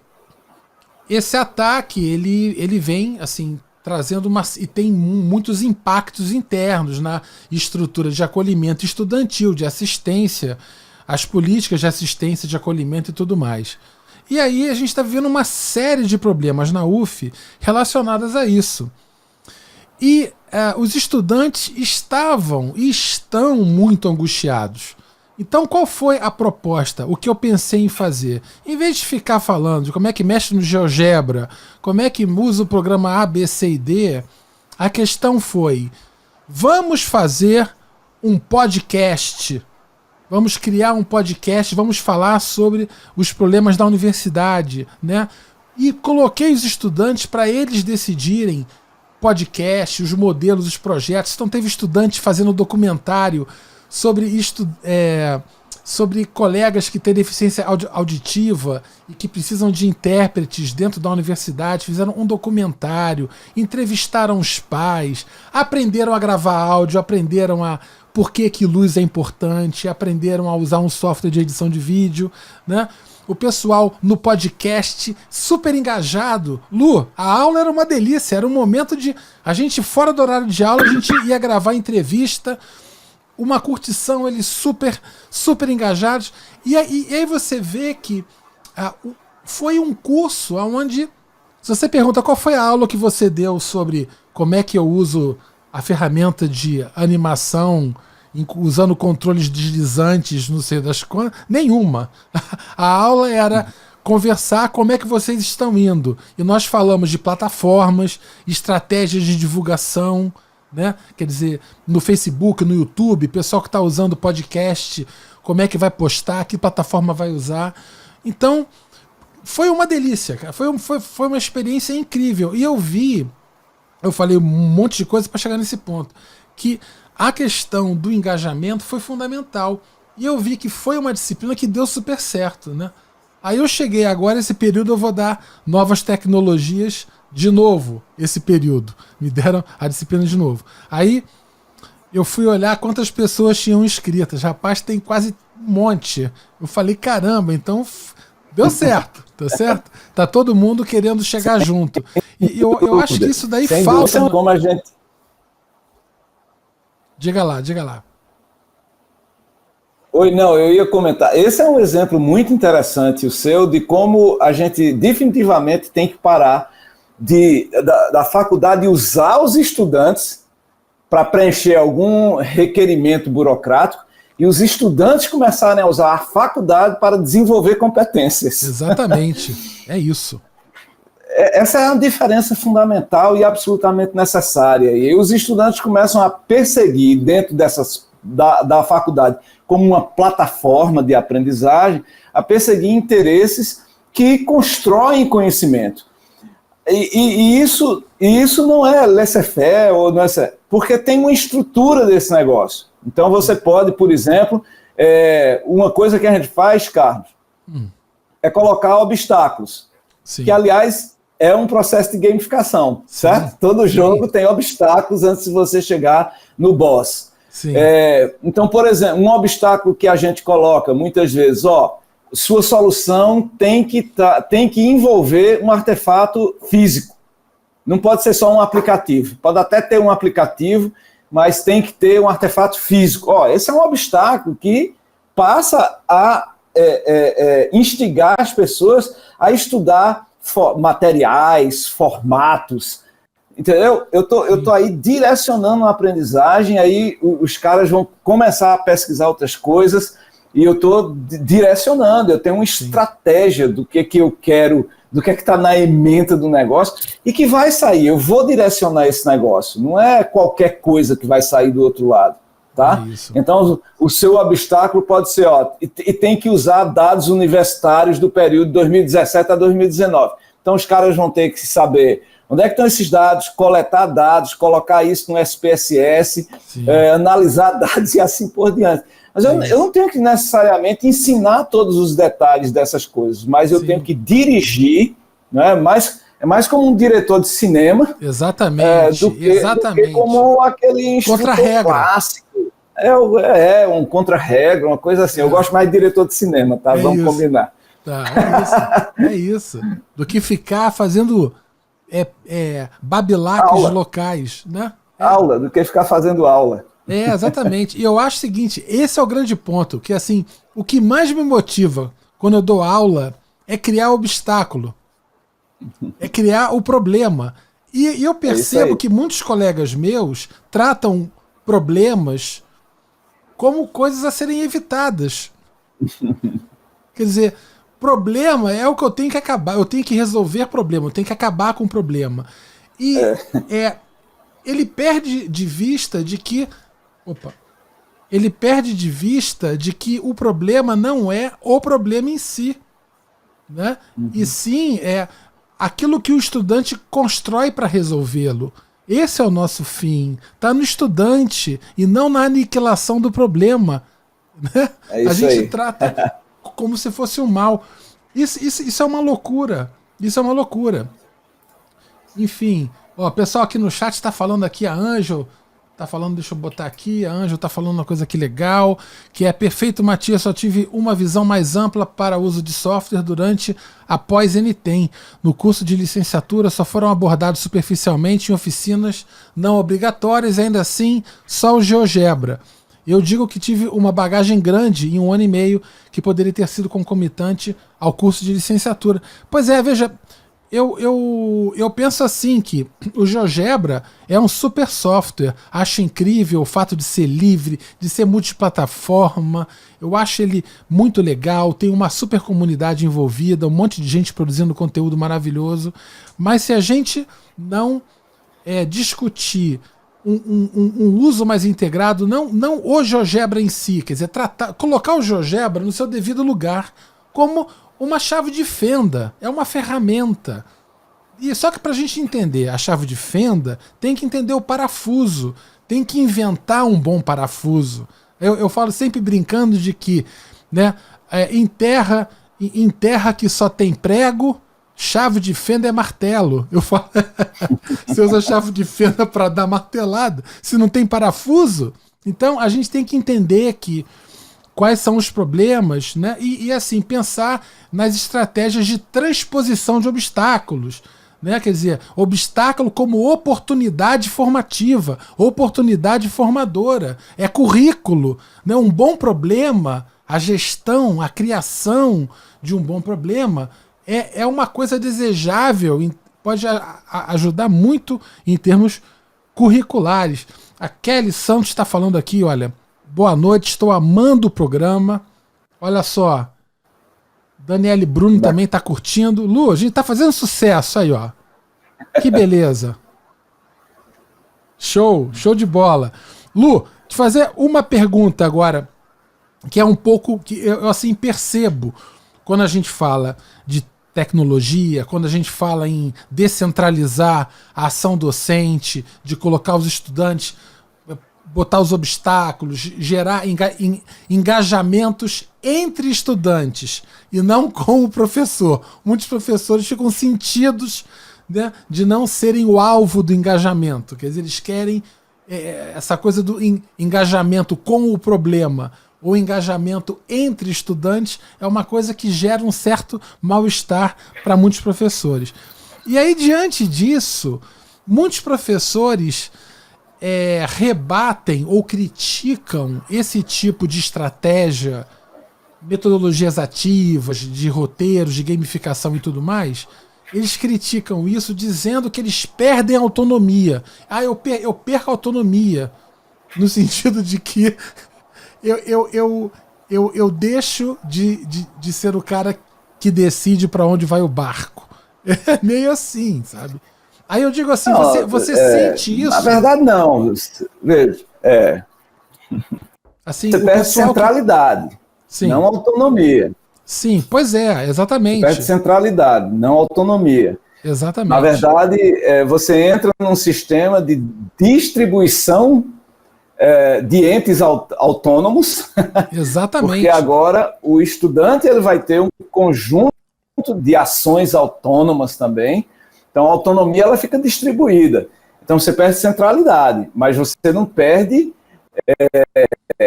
esse ataque ele vem assim trazendo e tem muitos impactos internos na estrutura de acolhimento estudantil, de assistência, as políticas de assistência, de acolhimento e tudo mais. E aí a gente está vivendo uma série de problemas na UF relacionadas a isso. E os estudantes estavam e estão muito angustiados. Então qual foi a proposta? O que eu pensei em fazer? Em vez de ficar falando de como é que mexe no GeoGebra, como é que usa o programa A, B, C e D, a questão foi, vamos fazer um podcast. Vamos criar um podcast, vamos falar sobre os problemas da universidade, né? E coloquei os estudantes para eles decidirem podcast, os modelos, os projetos. Então teve estudante fazendo documentário sobre colegas que têm deficiência auditiva e que precisam de intérpretes dentro da universidade, fizeram um documentário, entrevistaram os pais, aprenderam a gravar áudio, aprenderam por que luz é importante, aprenderam a usar um software de edição de vídeo, né? o pessoal no podcast super engajado. Lu, a aula era uma delícia, era um momento de... A gente, fora do horário de aula, a gente ia gravar entrevista, uma curtição, eles super, super engajados. E aí você vê que foi um curso onde... Se você pergunta qual foi a aula que você deu sobre como é que eu uso a ferramenta de animação usando controles deslizantes, não sei das quantas, nenhuma. A aula era conversar como é que vocês estão indo. E nós falamos de plataformas, estratégias de divulgação, né? Quer dizer, no Facebook, no YouTube, pessoal que está usando podcast, como é que vai postar, que plataforma vai usar. Então, foi uma delícia, cara. Foi uma experiência incrível. E eu falei um monte de coisa para chegar nesse ponto, que a questão do engajamento foi fundamental. E eu vi que foi uma disciplina que deu super certo, né? Aí eu cheguei agora, esse período eu vou dar novas tecnologias de novo, esse período. Me deram a disciplina de novo. Aí eu fui olhar quantas pessoas tinham inscritas. Rapaz, tem quase um monte. Eu falei, caramba, então deu certo, tá certo? Tá todo mundo querendo chegar junto. E eu acho que isso daí falta... Como a gente... Diga lá. Oi, não, eu ia comentar. Esse é um exemplo muito interessante, o seu, de como a gente definitivamente tem que parar da faculdade usar os estudantes para preencher algum requerimento burocrático e os estudantes começarem a usar a faculdade para desenvolver competências. Exatamente, é isso. Essa é uma diferença fundamental e absolutamente necessária. E os estudantes começam a perseguir dentro da faculdade como uma plataforma de aprendizagem, a perseguir interesses que constroem conhecimento. E isso não é laissez-faire, ou não é, porque tem uma estrutura desse negócio. Então você pode, por exemplo, uma coisa que a gente faz, Carlos, é colocar obstáculos. Sim. Que, aliás, é um processo de gamificação, certo? Sim. Todo jogo tem obstáculos antes de você chegar no boss. Sim. Então, por exemplo, um obstáculo que a gente coloca muitas vezes, sua solução tem que envolver um artefato físico. Não pode ser só um aplicativo. Pode até ter um aplicativo, mas tem que ter um artefato físico. Esse é um obstáculo que passa a instigar as pessoas a estudar materiais, formatos, entendeu? Eu tô aí direcionando a aprendizagem, aí os caras vão começar a pesquisar outras coisas e eu tô direcionando, eu tenho uma estratégia do que eu quero, do que está na ementa do negócio e que vai sair, eu vou direcionar esse negócio, não é qualquer coisa que vai sair do outro lado. Tá? Então, o seu obstáculo pode ser, e tem que usar dados universitários do período de 2017 a 2019. Então, os caras vão ter que saber onde é que estão esses dados, coletar dados, colocar isso no SPSS, analisar dados e assim por diante. Mas eu não tenho que necessariamente ensinar todos os detalhes dessas coisas, mas eu tenho que dirigir, né, é mais como um diretor de cinema. Exatamente. Do que como aquele instrutor clássico. É um contra-regra, uma coisa assim. Eu gosto mais de diretor de cinema, tá? Vamos combinar. Tá, é isso. Do que ficar fazendo babilaques locais, né? Aula, do que ficar fazendo aula. Exatamente. E eu acho o seguinte, esse é o grande ponto, que assim, o que mais me motiva quando eu dou aula é criar obstáculo. É criar o problema. E eu percebo que muitos colegas meus tratam problemas como coisas a serem evitadas. Quer dizer, problema é o que eu tenho que acabar. Eu tenho que resolver problema, eu tenho que acabar com o problema. E ele perde de vista de que... Ele perde de vista de que o problema não é o problema em si. Né? E sim, aquilo que o estudante constrói para resolvê-lo. Esse é o nosso fim. Está no estudante e não na aniquilação do problema. Né? A gente trata como se fosse um mal. Isso é uma loucura. Isso é uma loucura. Enfim, o pessoal aqui no chat está falando aqui, a Ângel tá falando, deixa eu botar aqui, a Ângela tá falando uma coisa aqui legal, que é perfeito, Matias, só tive uma visão mais ampla para uso de software durante a pós-NTEM. No curso de licenciatura só foram abordados superficialmente em oficinas não obrigatórias, ainda assim, só o GeoGebra. Eu digo que tive uma bagagem grande em 1 ano e meio que poderia ter sido concomitante ao curso de licenciatura. Pois é, veja, eu penso assim que o GeoGebra é um super software. Acho incrível o fato de ser livre, de ser multiplataforma. Eu acho ele muito legal, tem uma super comunidade envolvida, um monte de gente produzindo conteúdo maravilhoso. Mas se a gente não discutir um uso mais integrado, não o GeoGebra em si, quer dizer, colocar o GeoGebra no seu devido lugar, como uma chave de fenda, é uma ferramenta. E só que para a gente entender a chave de fenda, tem que entender o parafuso, tem que inventar um bom parafuso. Eu falo sempre brincando de que, né, em terra que só tem prego, chave de fenda é martelo. Eu falo, você usa chave de fenda para dar martelada, se não tem parafuso. Então a gente tem que entender que quais são os problemas, né? E assim, pensar nas estratégias de transposição de obstáculos, né? Quer dizer, obstáculo como oportunidade formativa, oportunidade formadora, é currículo, né? Um bom problema, a gestão, a criação de um bom problema é uma coisa desejável, pode ajudar muito em termos curriculares. A Kelly Santos está falando aqui, olha, boa noite, estou amando o programa. Olha só, Daniele Bruno também está curtindo. Lu, a gente está fazendo sucesso aí, ó. Que beleza. Show de bola. Lu, te fazer uma pergunta agora, que é um pouco que eu assim percebo quando a gente fala de tecnologia, quando a gente fala em descentralizar a ação docente, de colocar os estudantes, botar os obstáculos, gerar engajamentos entre estudantes e não com o professor. Muitos professores ficam sentidos, né, de não serem o alvo do engajamento. Quer dizer, eles querem essa coisa do engajamento com o problema, o engajamento entre estudantes é uma coisa que gera um certo mal-estar para muitos professores. E aí, diante disso, muitos professores rebatem ou criticam esse tipo de estratégia, metodologias ativas, de roteiros, de gamificação e tudo mais. Eles criticam isso dizendo que eles perdem a autonomia. Eu perco a autonomia, no sentido de que eu deixo de ser o cara que decide para onde vai o barco. É meio assim, sabe? Aí eu digo assim, não, você sente isso? Na verdade, não. Veja, assim, você perde centralidade, não autonomia. Sim, pois é, exatamente. Você perde centralidade, não autonomia. Exatamente. Na verdade, você entra num sistema de distribuição de entes autônomos. Exatamente. Porque agora o estudante ele vai ter um conjunto de ações autônomas também. Então a autonomia ela fica distribuída. Então você perde centralidade, mas você não perde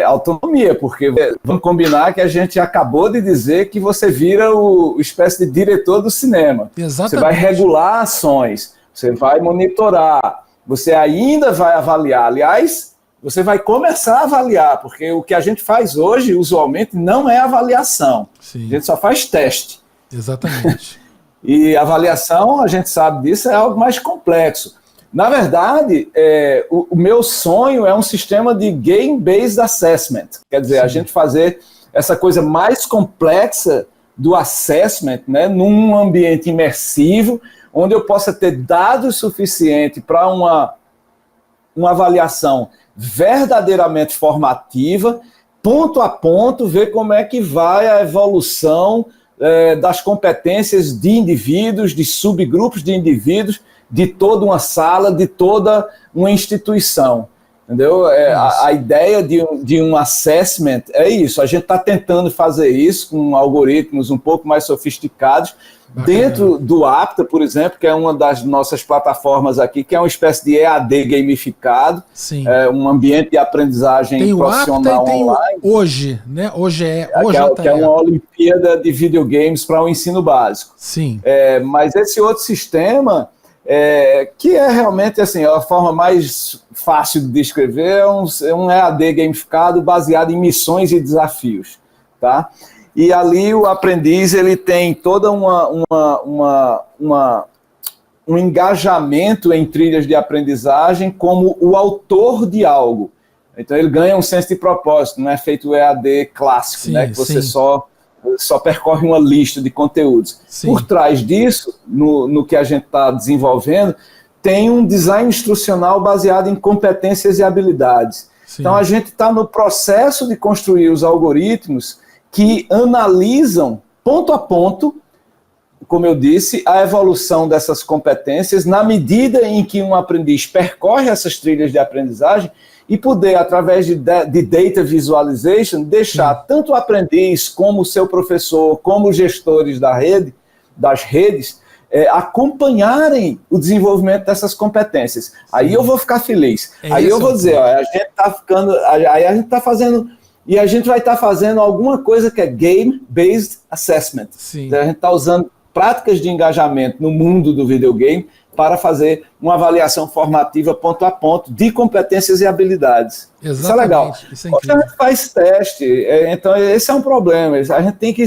autonomia, porque vamos combinar que a gente acabou de dizer que você vira o espécie de diretor do cinema. Exatamente. Você vai regular ações, você vai monitorar, você ainda vai avaliar. Aliás, você vai começar a avaliar, porque o que a gente faz hoje, usualmente, não é avaliação. Sim. A gente só faz teste. Exatamente. E avaliação, a gente sabe disso, é algo mais complexo. Na verdade, o meu sonho é um sistema de Game-Based Assessment. Quer dizer, a gente fazer essa coisa mais complexa do assessment, né, num ambiente imersivo, onde eu possa ter dados suficientes para uma avaliação verdadeiramente formativa, ponto a ponto, ver como é que vai a evolução das competências de indivíduos, de subgrupos de indivíduos, de toda uma sala, de toda uma instituição. Entendeu? A ideia de um assessment é isso. A gente está tentando fazer isso com algoritmos um pouco mais sofisticados. Bacana. Dentro do Apta, por exemplo, que é uma das nossas plataformas aqui, que é uma espécie de EAD gamificado, um ambiente de aprendizagem tem profissional o Apta e online. Tem hoje, né? Hoje que é uma Olimpíada de videogames para o ensino básico. Sim. Mas esse outro sistema, que é realmente assim, a forma mais fácil de descrever, é um EAD gamificado baseado em missões e desafios, tá? E ali o aprendiz ele tem toda um engajamento em trilhas de aprendizagem como o autor de algo. Então ele ganha um senso de propósito, não é feito o EAD clássico, né, que você só percorre uma lista de conteúdos. Sim. Por trás disso, no que a gente está desenvolvendo, tem um design instrucional baseado em competências e habilidades. Sim. Então a gente está no processo de construir os algoritmos que analisam ponto a ponto, como eu disse, a evolução dessas competências na medida em que um aprendiz percorre essas trilhas de aprendizagem e poder, através de data visualization, deixar tanto o aprendiz como o seu professor, como os gestores das redes, acompanharem o desenvolvimento dessas competências. Sim. Aí eu vou ficar feliz. Aí eu vou dizer, a gente está fazendo... E a gente vai estar fazendo alguma coisa que é Game-Based Assessment. Sim. A gente está usando práticas de engajamento no mundo do videogame para fazer uma avaliação formativa ponto a ponto de competências e habilidades. Exatamente. Isso é legal. Isso é incrível. A gente faz teste, então esse é um problema. A gente tem que...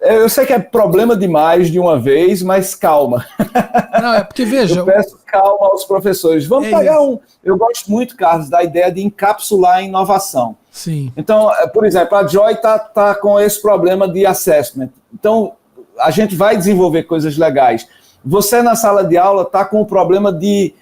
eu sei que é problema demais de uma vez, mas calma. Não, é porque, veja... Eu peço calma aos professores. Vamos pegar Eu gosto muito, Carlos, da ideia de encapsular a inovação. Sim. Então, por exemplo, a Joy está com esse problema de assessment. Então, a gente vai desenvolver coisas legais. Você, na sala de aula, está com o problema de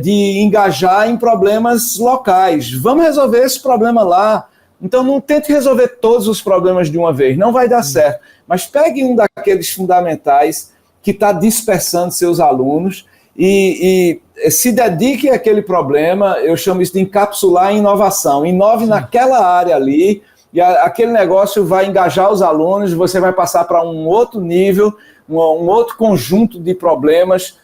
engajar em problemas locais. Vamos resolver esse problema lá. Então, não tente resolver todos os problemas de uma vez. Não vai dar certo. Mas pegue um daqueles fundamentais que está dispersando seus alunos e se dedique àquele problema. Eu chamo isso de encapsular a inovação. Inove naquela área ali e aquele negócio vai engajar os alunos, você vai passar para um outro nível, um outro conjunto de problemas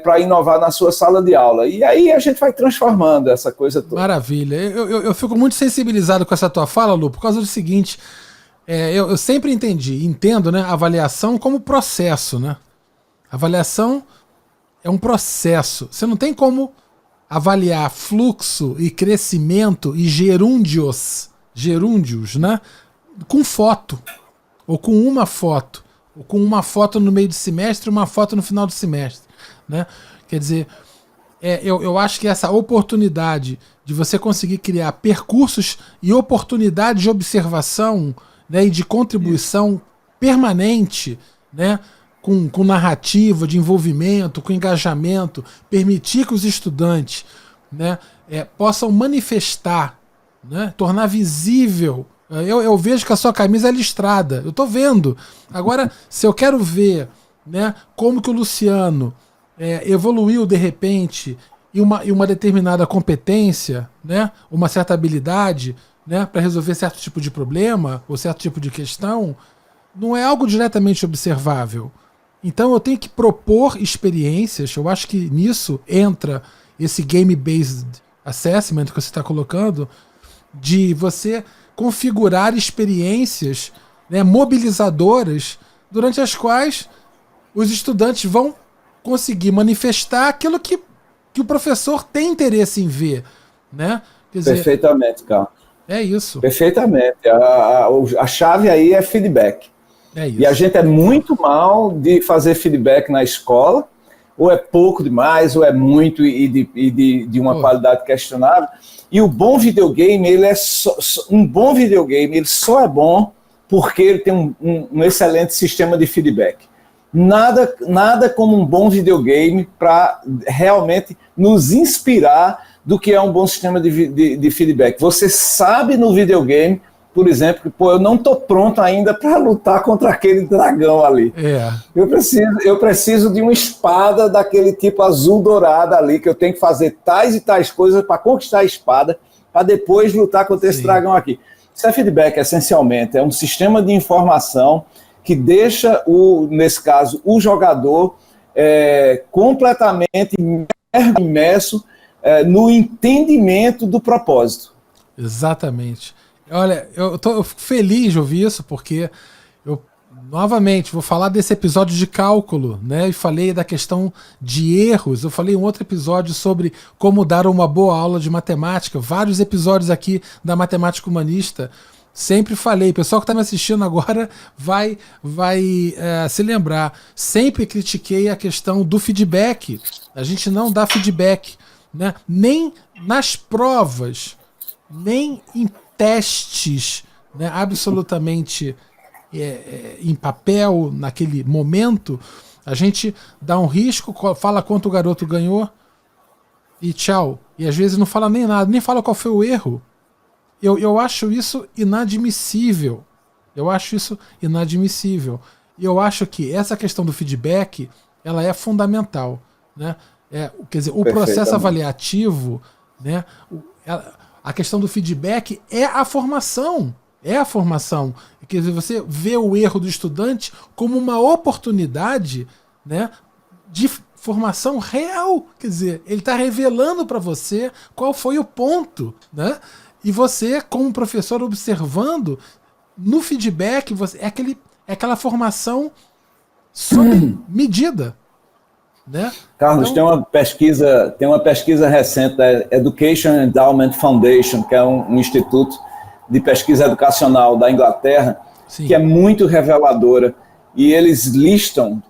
para inovar na sua sala de aula. E aí a gente vai transformando essa coisa toda. Maravilha. Eu fico muito sensibilizado com essa tua fala, Lu, por causa do seguinte... eu sempre entendo, né, avaliação como processo, né? Avaliação é um processo. Você não tem como avaliar fluxo e crescimento e gerúndios, né? Com foto, ou com uma foto no meio do semestre e uma foto no final do semestre, né? Quer dizer, eu acho que essa oportunidade de você conseguir criar percursos e oportunidades de observação, né, e de contribuição permanente, né, com narrativa, de envolvimento, com engajamento, permitir que os estudantes, né, possam manifestar, né, tornar visível. Eu vejo que a sua camisa é listrada, eu estou vendo. Agora, se eu quero ver, né, como que o Luciano evoluiu de repente e uma determinada competência, né, uma certa habilidade, né, para resolver certo tipo de problema ou certo tipo de questão, não é algo diretamente observável. Então eu tenho que propor experiências. Eu acho que nisso entra esse game-based assessment que você está colocando, de você configurar experiências, né, mobilizadoras, durante as quais os estudantes vão conseguir manifestar aquilo que o professor tem interesse em ver, né? Quer dizer, perfeitamente, cara. É isso. Perfeitamente. A chave aí é feedback. É isso. E a gente é muito mal de fazer feedback na escola, ou é pouco demais, ou é muito e de uma qualidade questionável. E o bom videogame, um bom videogame, ele só é bom porque ele tem um excelente sistema de feedback. Nada como um bom videogame para realmente nos inspirar do que é um bom sistema de feedback. Você sabe no videogame por exemplo, que pô, eu não estou pronto ainda para lutar contra aquele dragão ali. Eu preciso de uma espada daquele tipo azul dourada ali, que eu tenho que fazer tais e tais coisas para conquistar a espada, para depois lutar contra esse dragão aqui. Isso é feedback, essencialmente. É um sistema de informação que deixa, nesse caso, o jogador completamente imerso no entendimento do propósito. Exatamente. Olha, eu fico feliz de ouvir isso, porque eu, novamente, vou falar desse episódio de cálculo, né? E falei da questão de erros. Eu falei em um outro episódio sobre como dar uma boa aula de matemática. Vários episódios aqui da Matemática Humanista. Sempre falei, pessoal que está me assistindo agora vai se lembrar. Sempre critiquei a questão do feedback. A gente não dá feedback, né? Nem nas provas, nem em testes, né, absolutamente em papel, naquele momento, a gente dá um risco, fala quanto o garoto ganhou e tchau. E às vezes não fala nem nada, nem fala qual foi o erro. Eu acho isso inadmissível. Eu acho isso inadmissível. E eu acho que essa questão do feedback, ela é fundamental, né? Quer dizer, o processo avaliativo, né? A questão do feedback é a formação. É a formação. Quer dizer, você vê o erro do estudante como uma oportunidade, né, de formação real. Quer dizer, ele está revelando para você qual foi o ponto, né? E você, como professor, observando, no feedback, é aquela formação sob medida. Né? Carlos, então, tem uma pesquisa recente da Education Endowment Foundation, que é um instituto de pesquisa educacional da Inglaterra, sim, que é muito reveladora, e eles listam,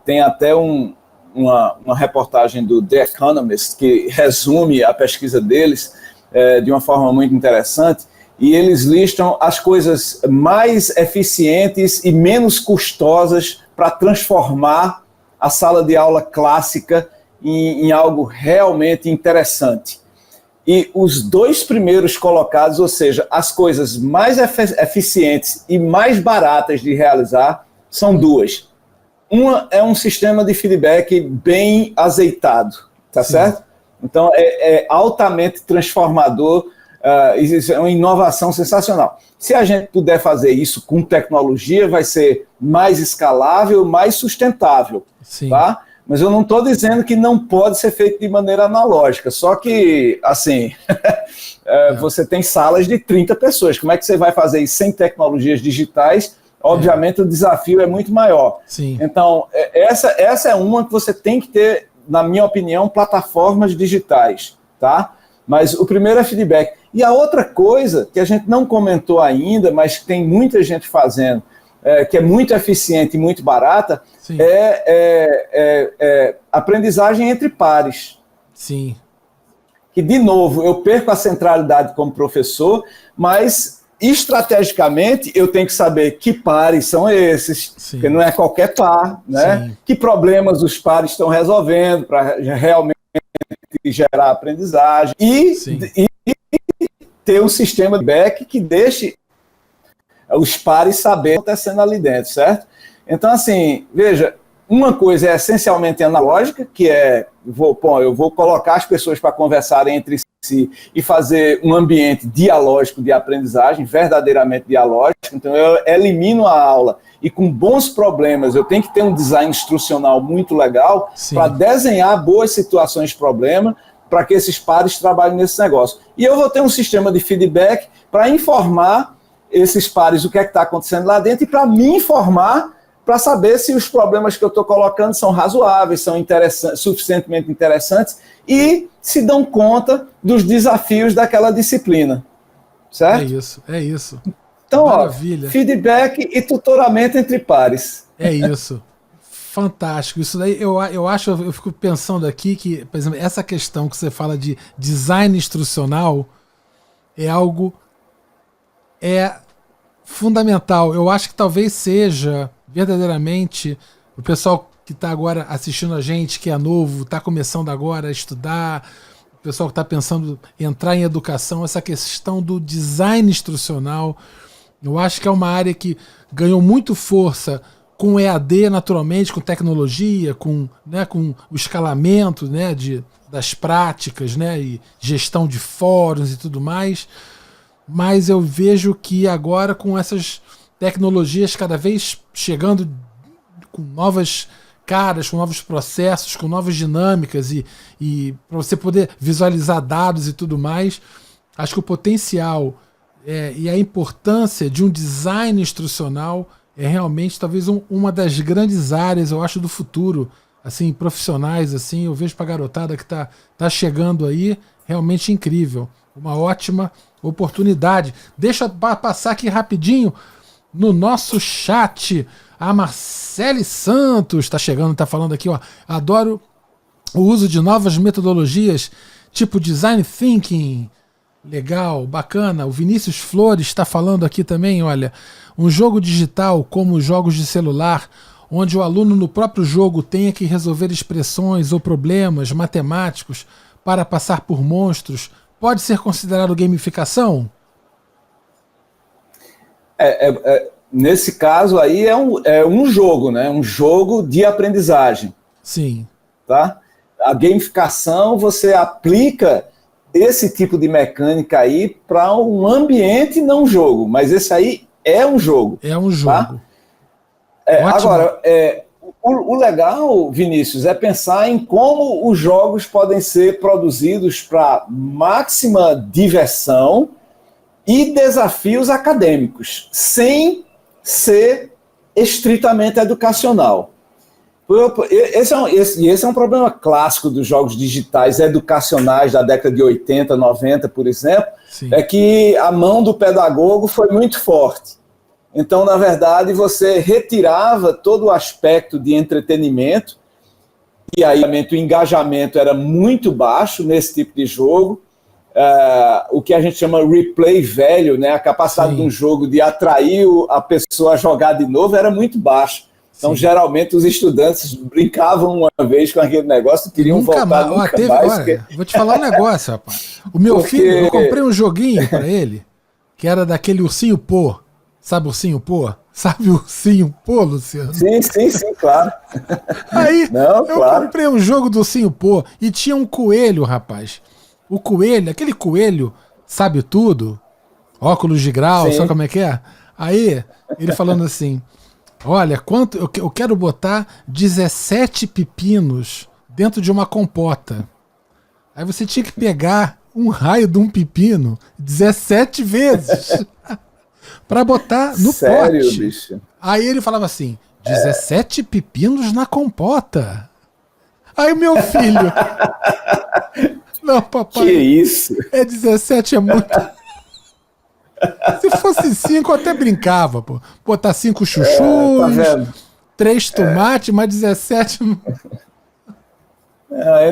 tem até uma reportagem do The Economist, que resume a pesquisa deles de uma forma muito interessante, e eles listam as coisas mais eficientes e menos custosas para transformar a sala de aula clássica em algo realmente interessante. E os dois primeiros colocados, ou seja, as coisas mais eficientes e mais baratas de realizar, são duas. Uma é um sistema de feedback bem azeitado, tá certo? Então, é altamente transformador, é uma inovação sensacional. Se a gente puder fazer isso com tecnologia, vai ser mais escalável, mais sustentável. Sim. Tá? Mas eu não estou dizendo que não pode ser feito de maneira analógica, só que, assim, você tem salas de 30 pessoas, como é que você vai fazer isso sem tecnologias digitais? Obviamente o desafio é muito maior. Sim. Então, essa é uma que você tem que ter, na minha opinião, plataformas digitais, tá? Mas o primeiro é feedback. E a outra coisa, que a gente não comentou ainda, mas que tem muita gente fazendo, que é muito eficiente e muito barata, aprendizagem entre pares. Sim. Que, de novo, eu perco a centralidade como professor, mas estrategicamente eu tenho que saber que pares são esses, sim, porque não é qualquer par, né? Sim. Que problemas os pares estão resolvendo para realmente gerar aprendizagem e ter um sistema de feedback que deixe os pares saberem o que está acontecendo ali dentro, certo? Então, assim, veja, uma coisa é essencialmente analógica, que eu vou colocar as pessoas para conversarem entre si e fazer um ambiente dialógico de aprendizagem, verdadeiramente dialógico. Então, eu elimino a aula e com bons problemas, eu tenho que ter um design instrucional muito legal para desenhar boas situações de problema para que esses pares trabalhem nesse negócio. E eu vou ter um sistema de feedback para informar esses pares o que é que está acontecendo lá dentro e para me informar para saber se os problemas que eu estou colocando são razoáveis, são suficientemente interessantes e se dão conta dos desafios daquela disciplina. Certo? É isso. Então, maravilha. Feedback e tutoramento entre pares. É isso. Fantástico. Isso daí eu fico pensando aqui que, por exemplo, essa questão que você fala de design instrucional é algo fundamental. Eu acho que talvez seja verdadeiramente o pessoal que está agora assistindo a gente, que é novo, está começando agora a estudar, pessoal que está pensando em entrar em educação, essa questão do design instrucional. Eu acho que é uma área que ganhou muito força com o EAD, naturalmente, com tecnologia, com o escalamento, né, das práticas, né, e gestão de fóruns e tudo mais. Mas eu vejo que agora, com essas tecnologias cada vez chegando com novas caras, com novos processos, com novas dinâmicas e para você poder visualizar dados e tudo mais, acho que o potencial e a importância de um design instrucional é realmente talvez uma das grandes áreas, eu acho, do futuro, assim, profissionais, assim, eu vejo para a garotada que tá chegando aí, realmente incrível, uma ótima oportunidade. Deixa eu passar aqui rapidinho no nosso chat. A Marcele Santos está chegando, está falando aqui, ó. Adoro o uso de novas metodologias, tipo design thinking. Legal, bacana. O Vinícius Flores está falando aqui também, olha. Um jogo digital, como os jogos de celular, onde o aluno no próprio jogo tenha que resolver expressões ou problemas matemáticos para passar por monstros, pode ser considerado gamificação? Nesse caso aí é um jogo, né? Um jogo de aprendizagem. Sim. Tá? A gamificação, você aplica esse tipo de mecânica aí para um ambiente, não um jogo. Mas esse aí é um jogo. É um jogo. Tá? Agora, o legal, Vinícius, é pensar em como os jogos podem ser produzidos para máxima diversão e desafios acadêmicos, sem ser estritamente educacional. Esse é um problema clássico dos jogos digitais educacionais da década de 80, 90, por exemplo. Sim. É que a mão do pedagogo foi muito forte. Então, na verdade, você retirava todo o aspecto de entretenimento, e aí o engajamento era muito baixo nesse tipo de jogo. O que a gente chama replay value, né? A capacidade Sim. de um jogo de atrair a pessoa a jogar de novo era muito baixa. Então, Sim. geralmente, os estudantes brincavam uma vez com aquele negócio e queriam voltar mais. Nunca mais. Olha, vou te falar um negócio, rapaz. O meu filho, eu comprei um joguinho para ele, que era daquele ursinho pô. Sabe o ursinho pô? Sabe o ursinho pô, Luciano? Sim, claro. Aí, eu comprei um jogo do ursinho pô e tinha um coelho, rapaz. O coelho, aquele coelho sabe tudo, óculos de grau, Sim. sabe como é que é? Aí, ele falando assim, olha, eu quero botar 17 pepinos dentro de uma compota. Aí você tinha que pegar um raio de um pepino 17 vezes para botar no Sério, pote. Bicho? Aí ele falava assim, 17 pepinos na compota. Aí o meu filho... Não, papai. Que isso? 17 é muito. Se fosse 5, eu até brincava, pô. Botar 5 chuchus, tá 3 tomates, mas 17.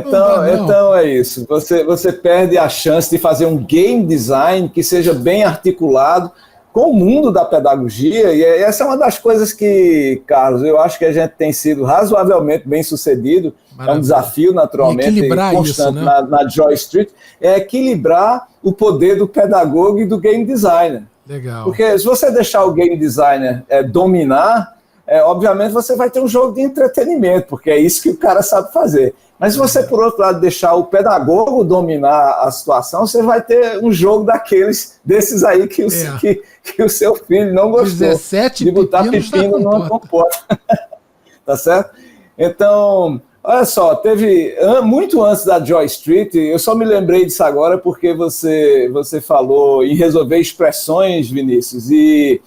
Então é isso. Você perde a chance de fazer um game design que seja bem articulado com o mundo da pedagogia, e essa é uma das coisas que, Carlos, eu acho que a gente tem sido razoavelmente bem sucedido. Maravilha. É um desafio, naturalmente, constante isso, né? na Joy Street, é equilibrar o poder do pedagogo e do game designer. Legal. Porque se você deixar o game designer dominar, obviamente você vai ter um jogo de entretenimento, porque é isso que o cara sabe fazer. Mas se você, por outro lado, deixar o pedagogo dominar a situação, você vai ter um jogo desses aí que o seu filho não gostou. 17 de botar pepino numa compota. Tá certo? Então, olha só, teve muito antes da Joy Street, eu só me lembrei disso agora porque você falou em resolver expressões, Vinícius, e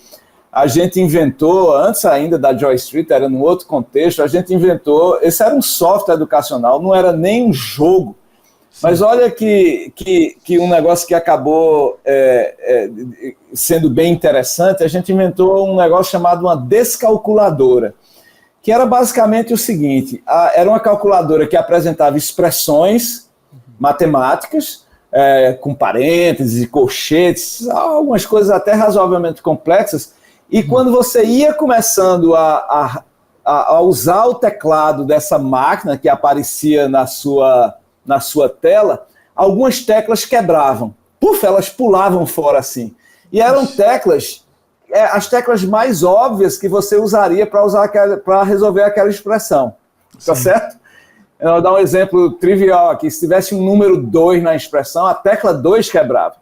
a gente inventou, antes ainda da Joy Street, era num outro contexto, a gente inventou, esse era um software educacional, não era nem um jogo. Sim. Mas olha que um negócio que acabou sendo bem interessante, a gente inventou um negócio chamado uma descalculadora, que era basicamente o seguinte, era uma calculadora que apresentava expressões matemáticas, com parênteses e colchetes, algumas coisas até razoavelmente complexas, e quando você ia começando a usar o teclado dessa máquina que aparecia na sua tela, algumas teclas quebravam. Puf, elas pulavam fora assim. E eram teclas, as teclas mais óbvias que você usaria para resolver aquela expressão. Tá certo? Eu vou dar um exemplo trivial aqui. Se tivesse um número 2 na expressão, a tecla 2 quebrava.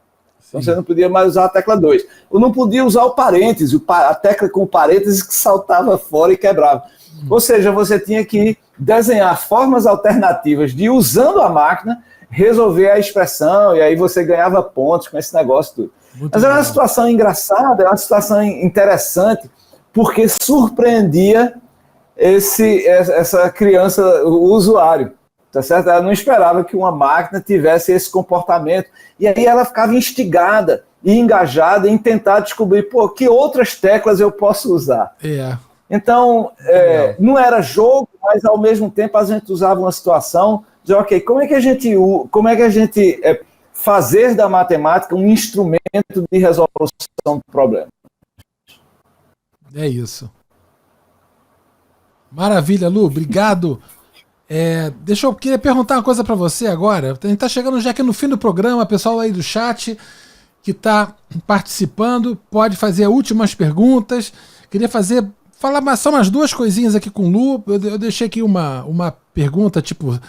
Então você não podia mais usar a tecla 2. Ou não podia usar o parêntese, a tecla com parênteses que saltava fora e quebrava. Ou seja, você tinha que desenhar formas alternativas de, usando a máquina, resolver a expressão, e aí você ganhava pontos com esse negócio tudo. Mas era uma situação engraçada, era uma situação interessante, porque surpreendia essa criança, o usuário, tá certo? Ela não esperava que uma máquina tivesse esse comportamento, e aí ela ficava instigada e engajada em tentar descobrir, que outras teclas eu posso usar. Então, não era jogo, mas ao mesmo tempo a gente usava uma situação de, ok, como é que a gente fazer da matemática um instrumento de resolução do problema? É isso. Maravilha, Lu, obrigado. Eu queria perguntar uma coisa para você agora. A gente está chegando já aqui no fim do programa, pessoal aí do chat que está participando pode fazer últimas perguntas. Queria falar só umas duas coisinhas aqui com o Lu. Eu deixei aqui uma pergunta tipo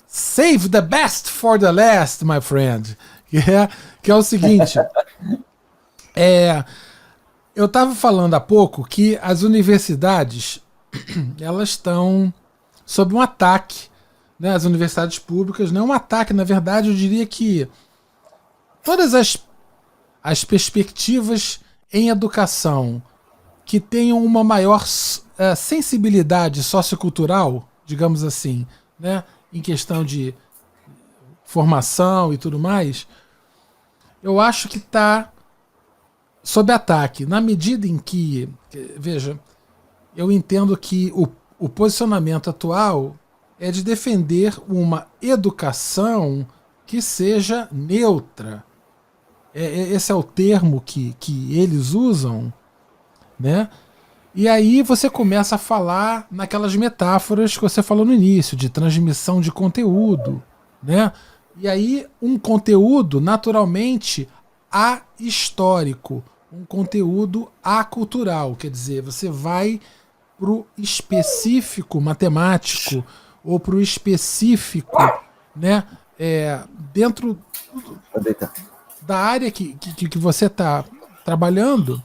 save the best for the last, my friend. Que é o seguinte. Eu estava falando há pouco que as universidades elas estão sob um ataque, né? As universidades públicas, não é um ataque, na verdade, eu diria que todas as perspectivas em educação que tenham uma maior sensibilidade sociocultural, digamos assim, né? Em questão de formação e tudo mais, eu acho que está sob ataque, na medida em que, veja, eu entendo que o posicionamento atual é de defender uma educação que seja neutra. Esse é o termo que eles usam, né? E aí você começa a falar naquelas metáforas que você falou no início, de transmissão de conteúdo, né? E aí um conteúdo naturalmente ahistórico, um conteúdo acultural, quer dizer, você vai pro específico matemático ou pro específico, né, dentro da área que você está trabalhando,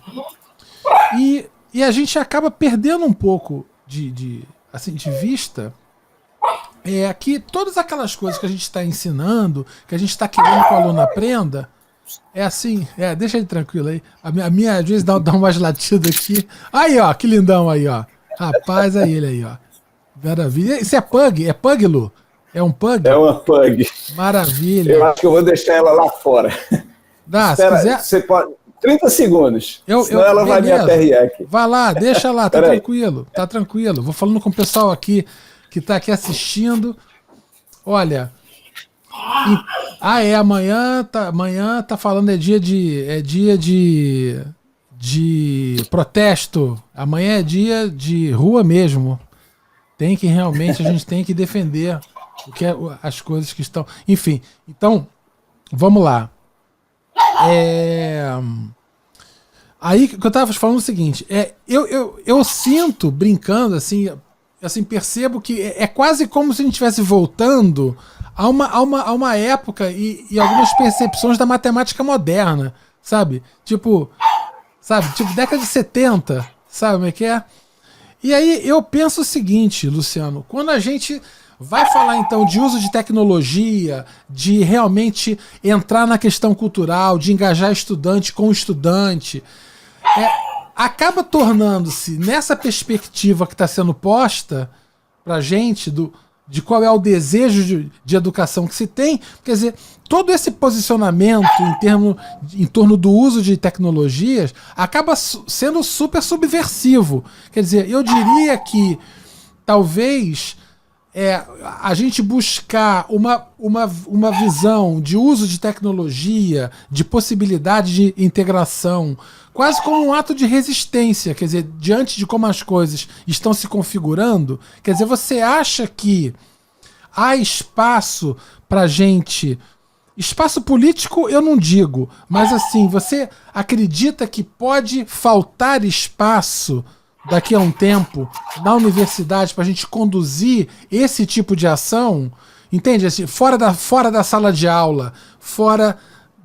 e a gente acaba perdendo um pouco de vista que todas aquelas coisas que a gente está ensinando, que a gente está querendo que o aluno aprenda, deixa ele tranquilo aí. A minha às vezes dá umas latidas aqui. Aí, ó, que lindão aí, ó. Rapaz, é ele aí, ó. Maravilha. Isso é pug? É pug, Lu? É um pug? É uma pug. Maravilha. Eu acho que eu vou deixar ela lá fora. Se quiser... Você pode... 30 segundos. Senão ela vai me aperrear aqui. Vai lá, deixa lá, tá tranquilo. Tá tranquilo. Vou falando com o pessoal aqui que tá aqui assistindo. Olha... amanhã tá falando, é dia de protesto. Amanhã é dia de rua mesmo. Tem que realmente, a gente tem que defender as coisas que estão. Enfim, então, vamos lá. Aí que eu tava falando o seguinte, eu sinto, brincando, assim, percebo que é quase como se a gente estivesse voltando a uma época e algumas percepções da matemática moderna, sabe? Tipo década de 70, sabe como é que é? E aí eu penso o seguinte, Luciano, quando a gente vai falar então de uso de tecnologia, de realmente entrar na questão cultural, de engajar estudante com estudante, acaba tornando-se, nessa perspectiva que está sendo posta pra gente, de qual é o desejo de educação que se tem, quer dizer, todo esse posicionamento em torno do uso de tecnologias acaba sendo super subversivo. Quer dizer, eu diria que talvez a gente buscar uma visão de uso de tecnologia, de possibilidade de integração, quase como um ato de resistência, quer dizer, diante de como as coisas estão se configurando, quer dizer, você acha que há espaço para a gente espaço político eu não digo, mas assim, você acredita que pode faltar espaço daqui a um tempo na universidade para a gente conduzir esse tipo de ação? Entende? Assim, fora da sala de aula, fora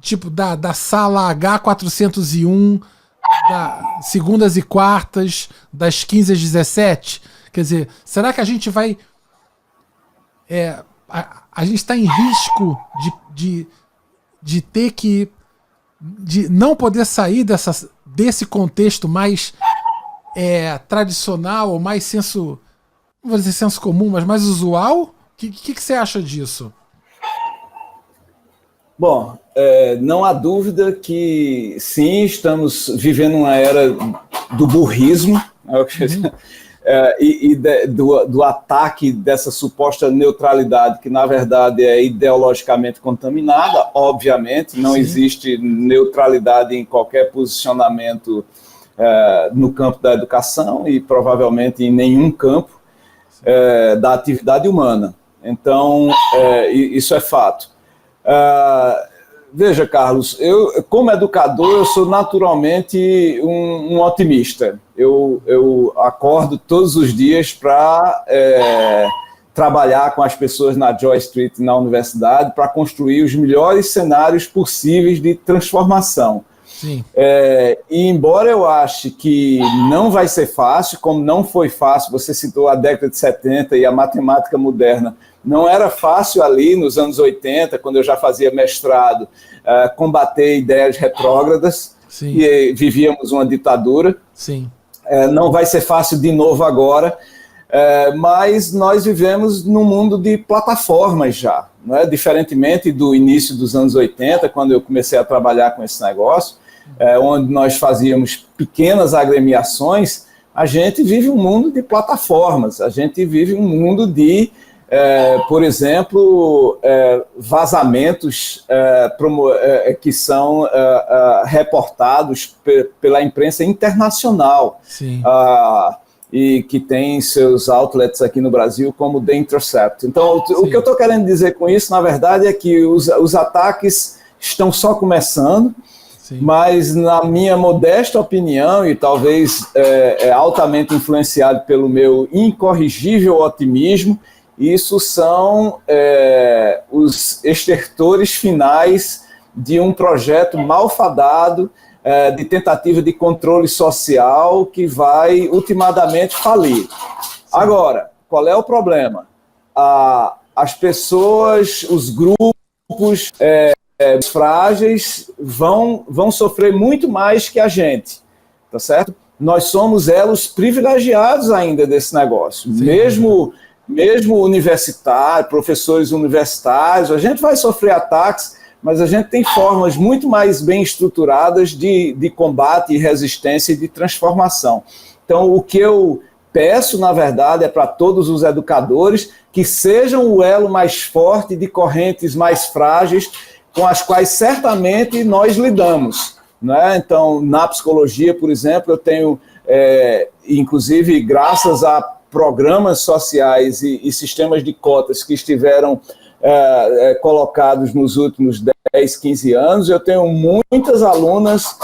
tipo da sala H401, das segundas e quartas, das 15 às 17. Quer dizer, será que a gente vai... a gente está em risco de ter que... de não poder sair desse contexto mais tradicional, ou mais senso... não vou dizer senso comum, mas mais usual? O que você acha disso? Bom, não há dúvida que sim, estamos vivendo uma era do burrismo, do ataque dessa suposta neutralidade, que na verdade é ideologicamente contaminada. Obviamente, não existe neutralidade em qualquer posicionamento no campo da educação e provavelmente em nenhum campo da atividade humana. Então, isso é fato. Veja, Carlos, eu, como educador, eu sou naturalmente um otimista. Eu acordo todos os dias para trabalhar com as pessoas na Joy Street, na universidade, para construir os melhores cenários possíveis de transformação. Sim. E embora eu ache que não vai ser fácil, como não foi fácil, você citou a década de 70 e a matemática moderna, não era fácil ali nos anos 80, quando eu já fazia mestrado, combater ideias retrógradas. Sim. E vivíamos uma ditadura. Sim. Não vai ser fácil de novo agora, mas nós vivemos num mundo de plataformas já, não é? Diferentemente do início dos anos 80, quando eu comecei a trabalhar com esse negócio, onde nós fazíamos pequenas agremiações, a gente vive um mundo de plataformas, a gente vive um mundo de por exemplo, vazamentos que são reportados pela imprensa internacional. Sim. E que tem seus outlets aqui no Brasil, como The Intercept. Então, o que eu estou querendo dizer com isso, na verdade, é que os ataques estão só começando. Sim. Mas, na minha modesta opinião, e talvez altamente influenciado pelo meu incorrigível otimismo, isso são os estertores finais de um projeto malfadado de tentativa de controle social que vai ultimadamente falir. Sim. Agora, qual é o problema? As pessoas, os grupos frágeis vão sofrer muito mais que a gente, tá certo? Nós somos elos privilegiados ainda desse negócio. Sim. Mesmo universitário, professores universitários, a gente vai sofrer ataques, mas a gente tem formas muito mais bem estruturadas de combate e resistência e de transformação. Então, o que eu peço, na verdade, é para todos os educadores que sejam o elo mais forte de correntes mais frágeis, com as quais certamente nós lidamos, né? Então, na psicologia, por exemplo, eu tenho, inclusive, graças a programas sociais e sistemas de cotas que estiveram colocados nos últimos 10, 15 anos, eu tenho muitas alunas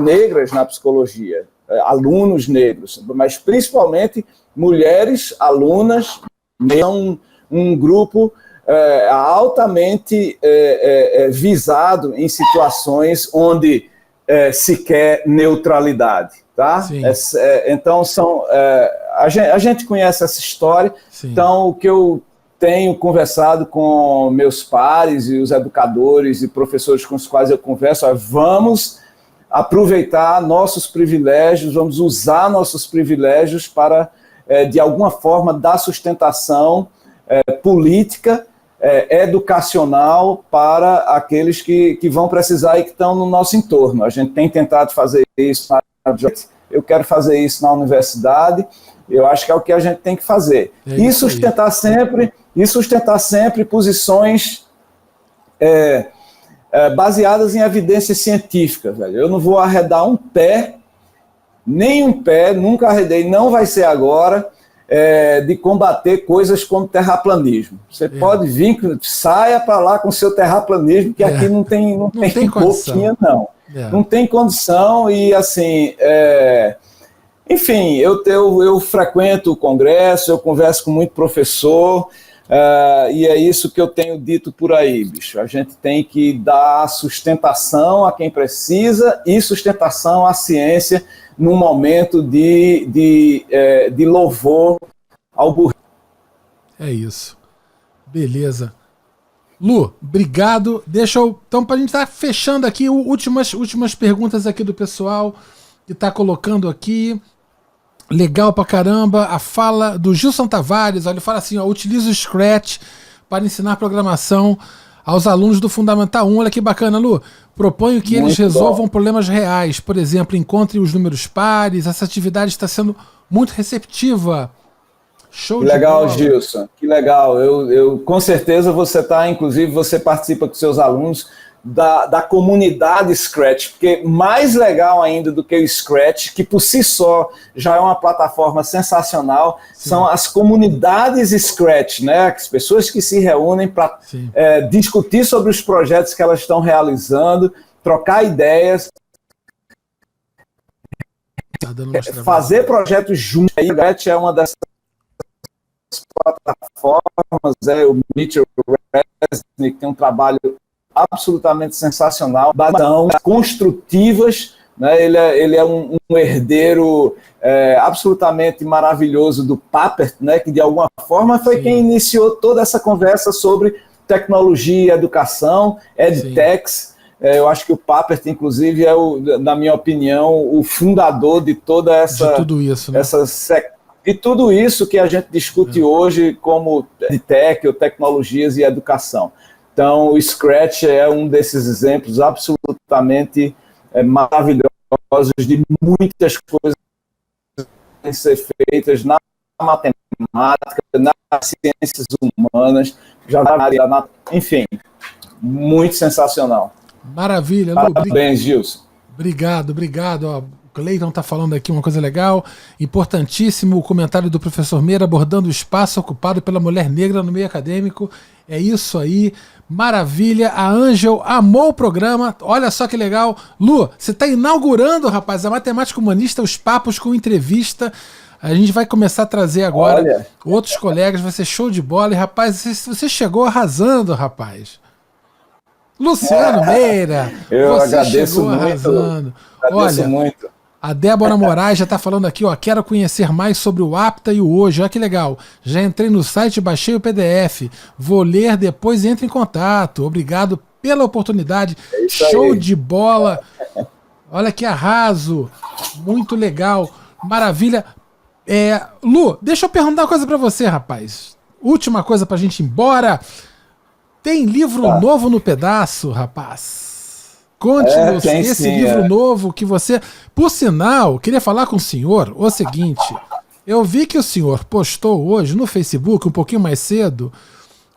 negras na psicologia, alunos negros, mas principalmente mulheres alunas, são um grupo altamente visado em situações onde se quer neutralidade. Tá? Então, a gente conhece essa história. Sim. Então, o que eu tenho conversado com meus pares e os educadores e professores com os quais eu converso vamos aproveitar nossos privilégios, vamos usar nossos privilégios para, de alguma forma, dar sustentação política, educacional para aqueles que vão precisar e que estão no nosso entorno. A gente tem tentado fazer isso na eu quero fazer isso na universidade, eu acho que é o que a gente tem que fazer. E sustentar sempre posições baseadas em evidências científicas. Velho. Eu não vou arredar um pé, nem um pé, nunca arredei, não vai ser agora, de combater coisas como terraplanismo. Você pode vir, saia para lá com o seu terraplanismo, que aqui não tem boquinha, não. Não tem condição e, assim, enfim, eu frequento o congresso, eu converso com muito professor, e é isso que eu tenho dito por aí, bicho. A gente tem que dar sustentação a quem precisa e sustentação à ciência num momento de louvor ao burro. É isso. Beleza. Lu, obrigado. Então, para a gente estar fechando aqui, últimas perguntas aqui do pessoal que está colocando aqui. Legal pra caramba. A fala do Gilson Tavares, olha, ele fala assim, utiliza o Scratch para ensinar programação aos alunos do Fundamental 1. Olha que bacana, Lu. Proponho que eles resolvam problemas reais. Por exemplo, encontrem os números pares. Essa atividade está sendo muito receptiva. Show de bola. Legal, Gilson. Que legal. Eu com certeza inclusive você participa com seus alunos da comunidade Scratch, porque mais legal ainda do que o Scratch, que por si só já é uma plataforma sensacional, são as comunidades Scratch, né? As pessoas que se reúnem para discutir sobre os projetos que elas estão realizando, trocar ideias, fazer projetos juntos. A Scratch é uma dessas plataformas, o Mitchell Resnick tem um trabalho absolutamente sensacional, construtivas, né? Ele é um herdeiro absolutamente maravilhoso do Papert, né? Que de alguma forma foi quem iniciou toda essa conversa sobre tecnologia e educação, EdTechs. Eu acho que o Papert, inclusive, na minha opinião, o fundador de toda essa... De tudo isso, né? De tudo isso que a gente discute hoje como EdTech, ou tecnologias e educação. Então, o Scratch é um desses exemplos absolutamente maravilhosos de muitas coisas que podem ser feitas na matemática, nas ciências humanas, enfim, muito sensacional. Maravilha, Lu. Parabéns, Gilson. Obrigado. Ó, o Cleiton está falando aqui uma coisa legal, importantíssimo o comentário do professor Meira abordando o espaço ocupado pela mulher negra no meio acadêmico. É isso aí, maravilha. A Ângel amou o programa, olha só que legal. Lu, você está inaugurando, rapaz, a Matemática Humanista, os papos com entrevista. A gente vai começar a trazer agora outros colegas, vai ser show de bola. E, rapaz, você chegou arrasando, rapaz. Luciano Meira, você agradeço muito, arrasando. Agradeço muito. A Débora Moraes já está falando aqui, quero conhecer mais sobre o Apta e o Hoje. Olha que legal. Já entrei no site, baixei o PDF. Vou ler depois e entro em contato. Obrigado pela oportunidade. Show de bola. Olha que arraso. Muito legal. Maravilha. Lu, deixa eu perguntar uma coisa para você, rapaz. Última coisa para a gente ir embora. Tem livro novo no pedaço, rapaz? Conte-nos esse livro novo que você... Por sinal, queria falar com o senhor o seguinte. Eu vi que o senhor postou hoje no Facebook, um pouquinho mais cedo,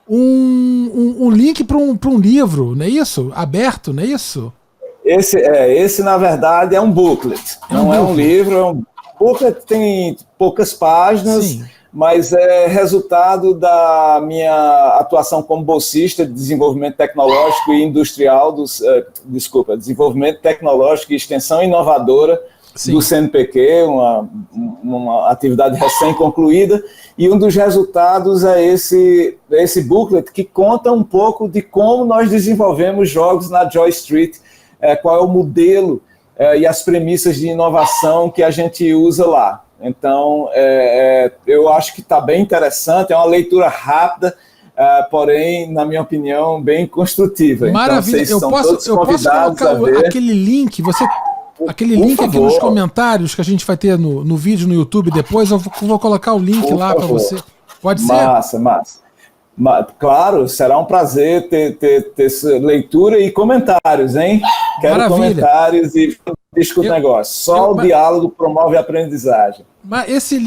um link para um livro, não é isso? Aberto, não é isso? Esse na verdade, é um booklet. Não é um livro, é um booklet, tem poucas páginas... Sim. Mas é resultado da minha atuação como bolsista de desenvolvimento tecnológico e industrial, desenvolvimento tecnológico e extensão inovadora do CNPq, uma atividade recém-concluída, e um dos resultados é esse booklet que conta um pouco de como nós desenvolvemos jogos na Joy Street, qual é o modelo e as premissas de inovação que a gente usa lá. Então, eu acho que está bem interessante, é uma leitura rápida, porém, na minha opinião, bem construtiva. Maravilha, então, eu posso colocar aquele link, aquele link aqui nos comentários que a gente vai ter no vídeo no YouTube depois, eu vou colocar o link lá para você. Pode ser? Massa. Claro, será um prazer ter leitura e comentários, hein? Quero comentários e discutir o negócio. Só o diálogo promove a aprendizagem. Mas esse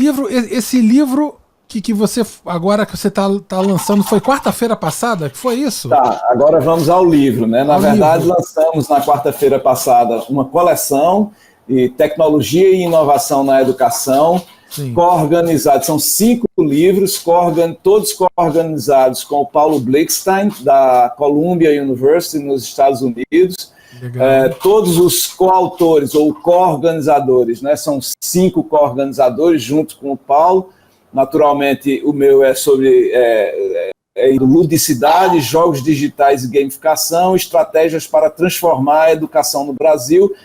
livro que você agora que você está lançando foi quarta-feira passada? Que foi isso? Tá, agora vamos ao livro, né? Na verdade, lançamos na quarta-feira passada uma coleção de tecnologia e inovação na educação. coorganizados, são 5 livros, todos coorganizados com o Paulo Blickstein, da Columbia University, nos Estados Unidos. Todos os coautores ou coorganizadores, né, são 5 coorganizadores junto com o Paulo. Naturalmente, o meu é sobre ludicidade, jogos digitais e gamificação, estratégias para transformar a educação no Brasil.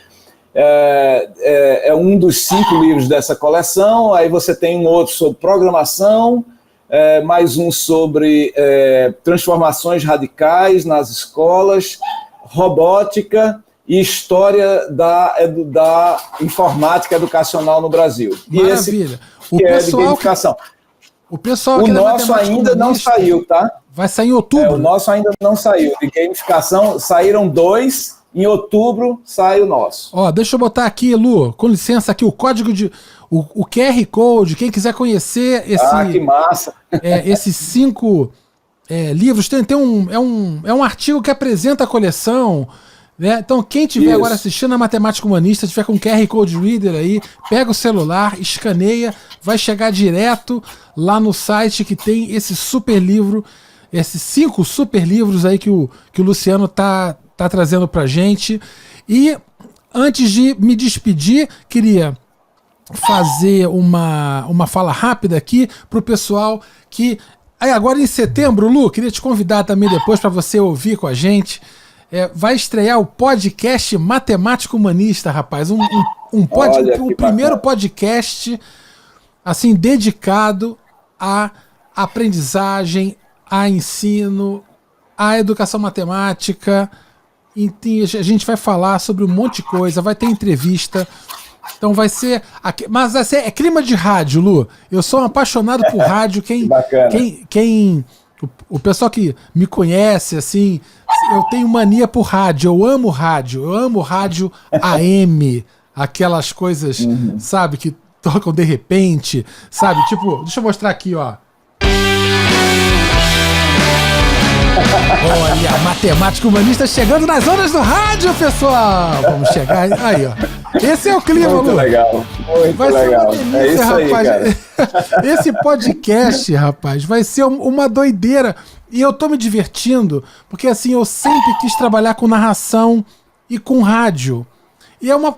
É um dos 5 livros dessa coleção. Aí você tem um outro sobre programação, mais um sobre transformações radicais nas escolas, robótica e história da informática educacional no Brasil. Maravilha. E esse de gamificação. O nosso ainda não saiu, tá? Vai sair em outubro. O nosso ainda não saiu. De gamificação saíram 2. Em outubro sai o nosso. Ó, deixa eu botar aqui, Lu, com licença aqui, o código de... O QR Code, quem quiser conhecer esse... Ah, que massa! Esses 5 livros, tem um artigo que apresenta a coleção, né? Então, quem estiver agora assistindo a Matemática Humanista, tiver com QR Code Reader aí, pega o celular, escaneia, vai chegar direto lá no site que tem esse super livro, esses 5 super livros aí que o Luciano tá trazendo pra gente. E antes de me despedir, queria fazer uma fala rápida aqui pro pessoal que... Aí agora em setembro, Lu, queria te convidar também depois para você ouvir com a gente. Vai estrear o podcast Matemático Humanista, rapaz. O primeiro podcast assim, dedicado à aprendizagem, a ensino, à educação matemática. A gente vai falar sobre um monte de coisa, vai ter entrevista. Então vai ser... Mas vai ser, clima de rádio, Lu. Eu sou um apaixonado por rádio. O pessoal que me conhece, assim, eu tenho mania por rádio. Eu amo rádio AM. Aquelas coisas, sabe, que tocam de repente, sabe? Tipo, deixa eu mostrar aqui, ó. Olha, Matemática Humanista chegando nas ondas do rádio, pessoal! Vamos chegar aí, ó. Esse é o clima, Lu. Legal, muito vai legal. Ser uma delícia, rapaz. Aí, esse podcast, rapaz, vai ser uma doideira. E eu tô me divertindo, porque assim, eu sempre quis trabalhar com narração e com rádio. E é uma...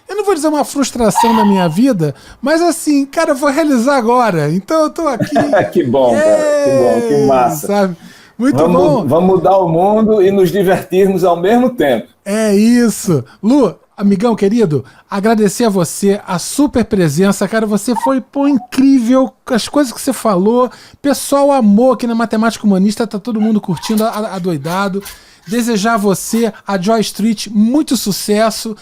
Eu não vou dizer uma frustração da minha vida, mas assim, cara, eu vou realizar agora. Então eu tô aqui. Que bom, cara. Que bom, que massa. Sabe? Muito bom. Vamos mudar o mundo e nos divertirmos ao mesmo tempo. É isso. Lu, amigão querido, agradecer a você a super presença, cara. Você foi incrível, as coisas que você falou. Pessoal amou aqui na Matemática Humanista, tá todo mundo curtindo, adoidado. Desejar a você, a Joy Street, muito sucesso.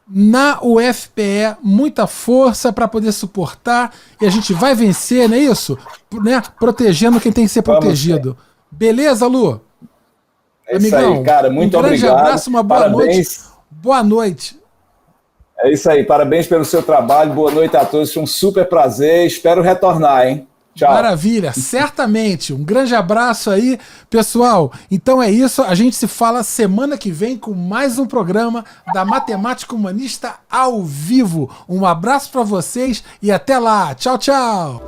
Na UFPE, muita força para poder suportar. E a gente vai vencer, não é isso? Né? Protegendo quem tem que ser protegido. Beleza, Lu? Amigão, isso aí, cara. Muito obrigado. Um grande abraço, uma boa noite. Boa noite. É isso aí. Parabéns pelo seu trabalho. Boa noite a todos. Foi um super prazer. Espero retornar, hein? Tchau. Maravilha, certamente. Um grande abraço aí, pessoal. Então é isso. A gente se fala semana que vem com mais um programa da Matemática Humanista ao vivo. Um abraço para vocês e até lá. Tchau, tchau.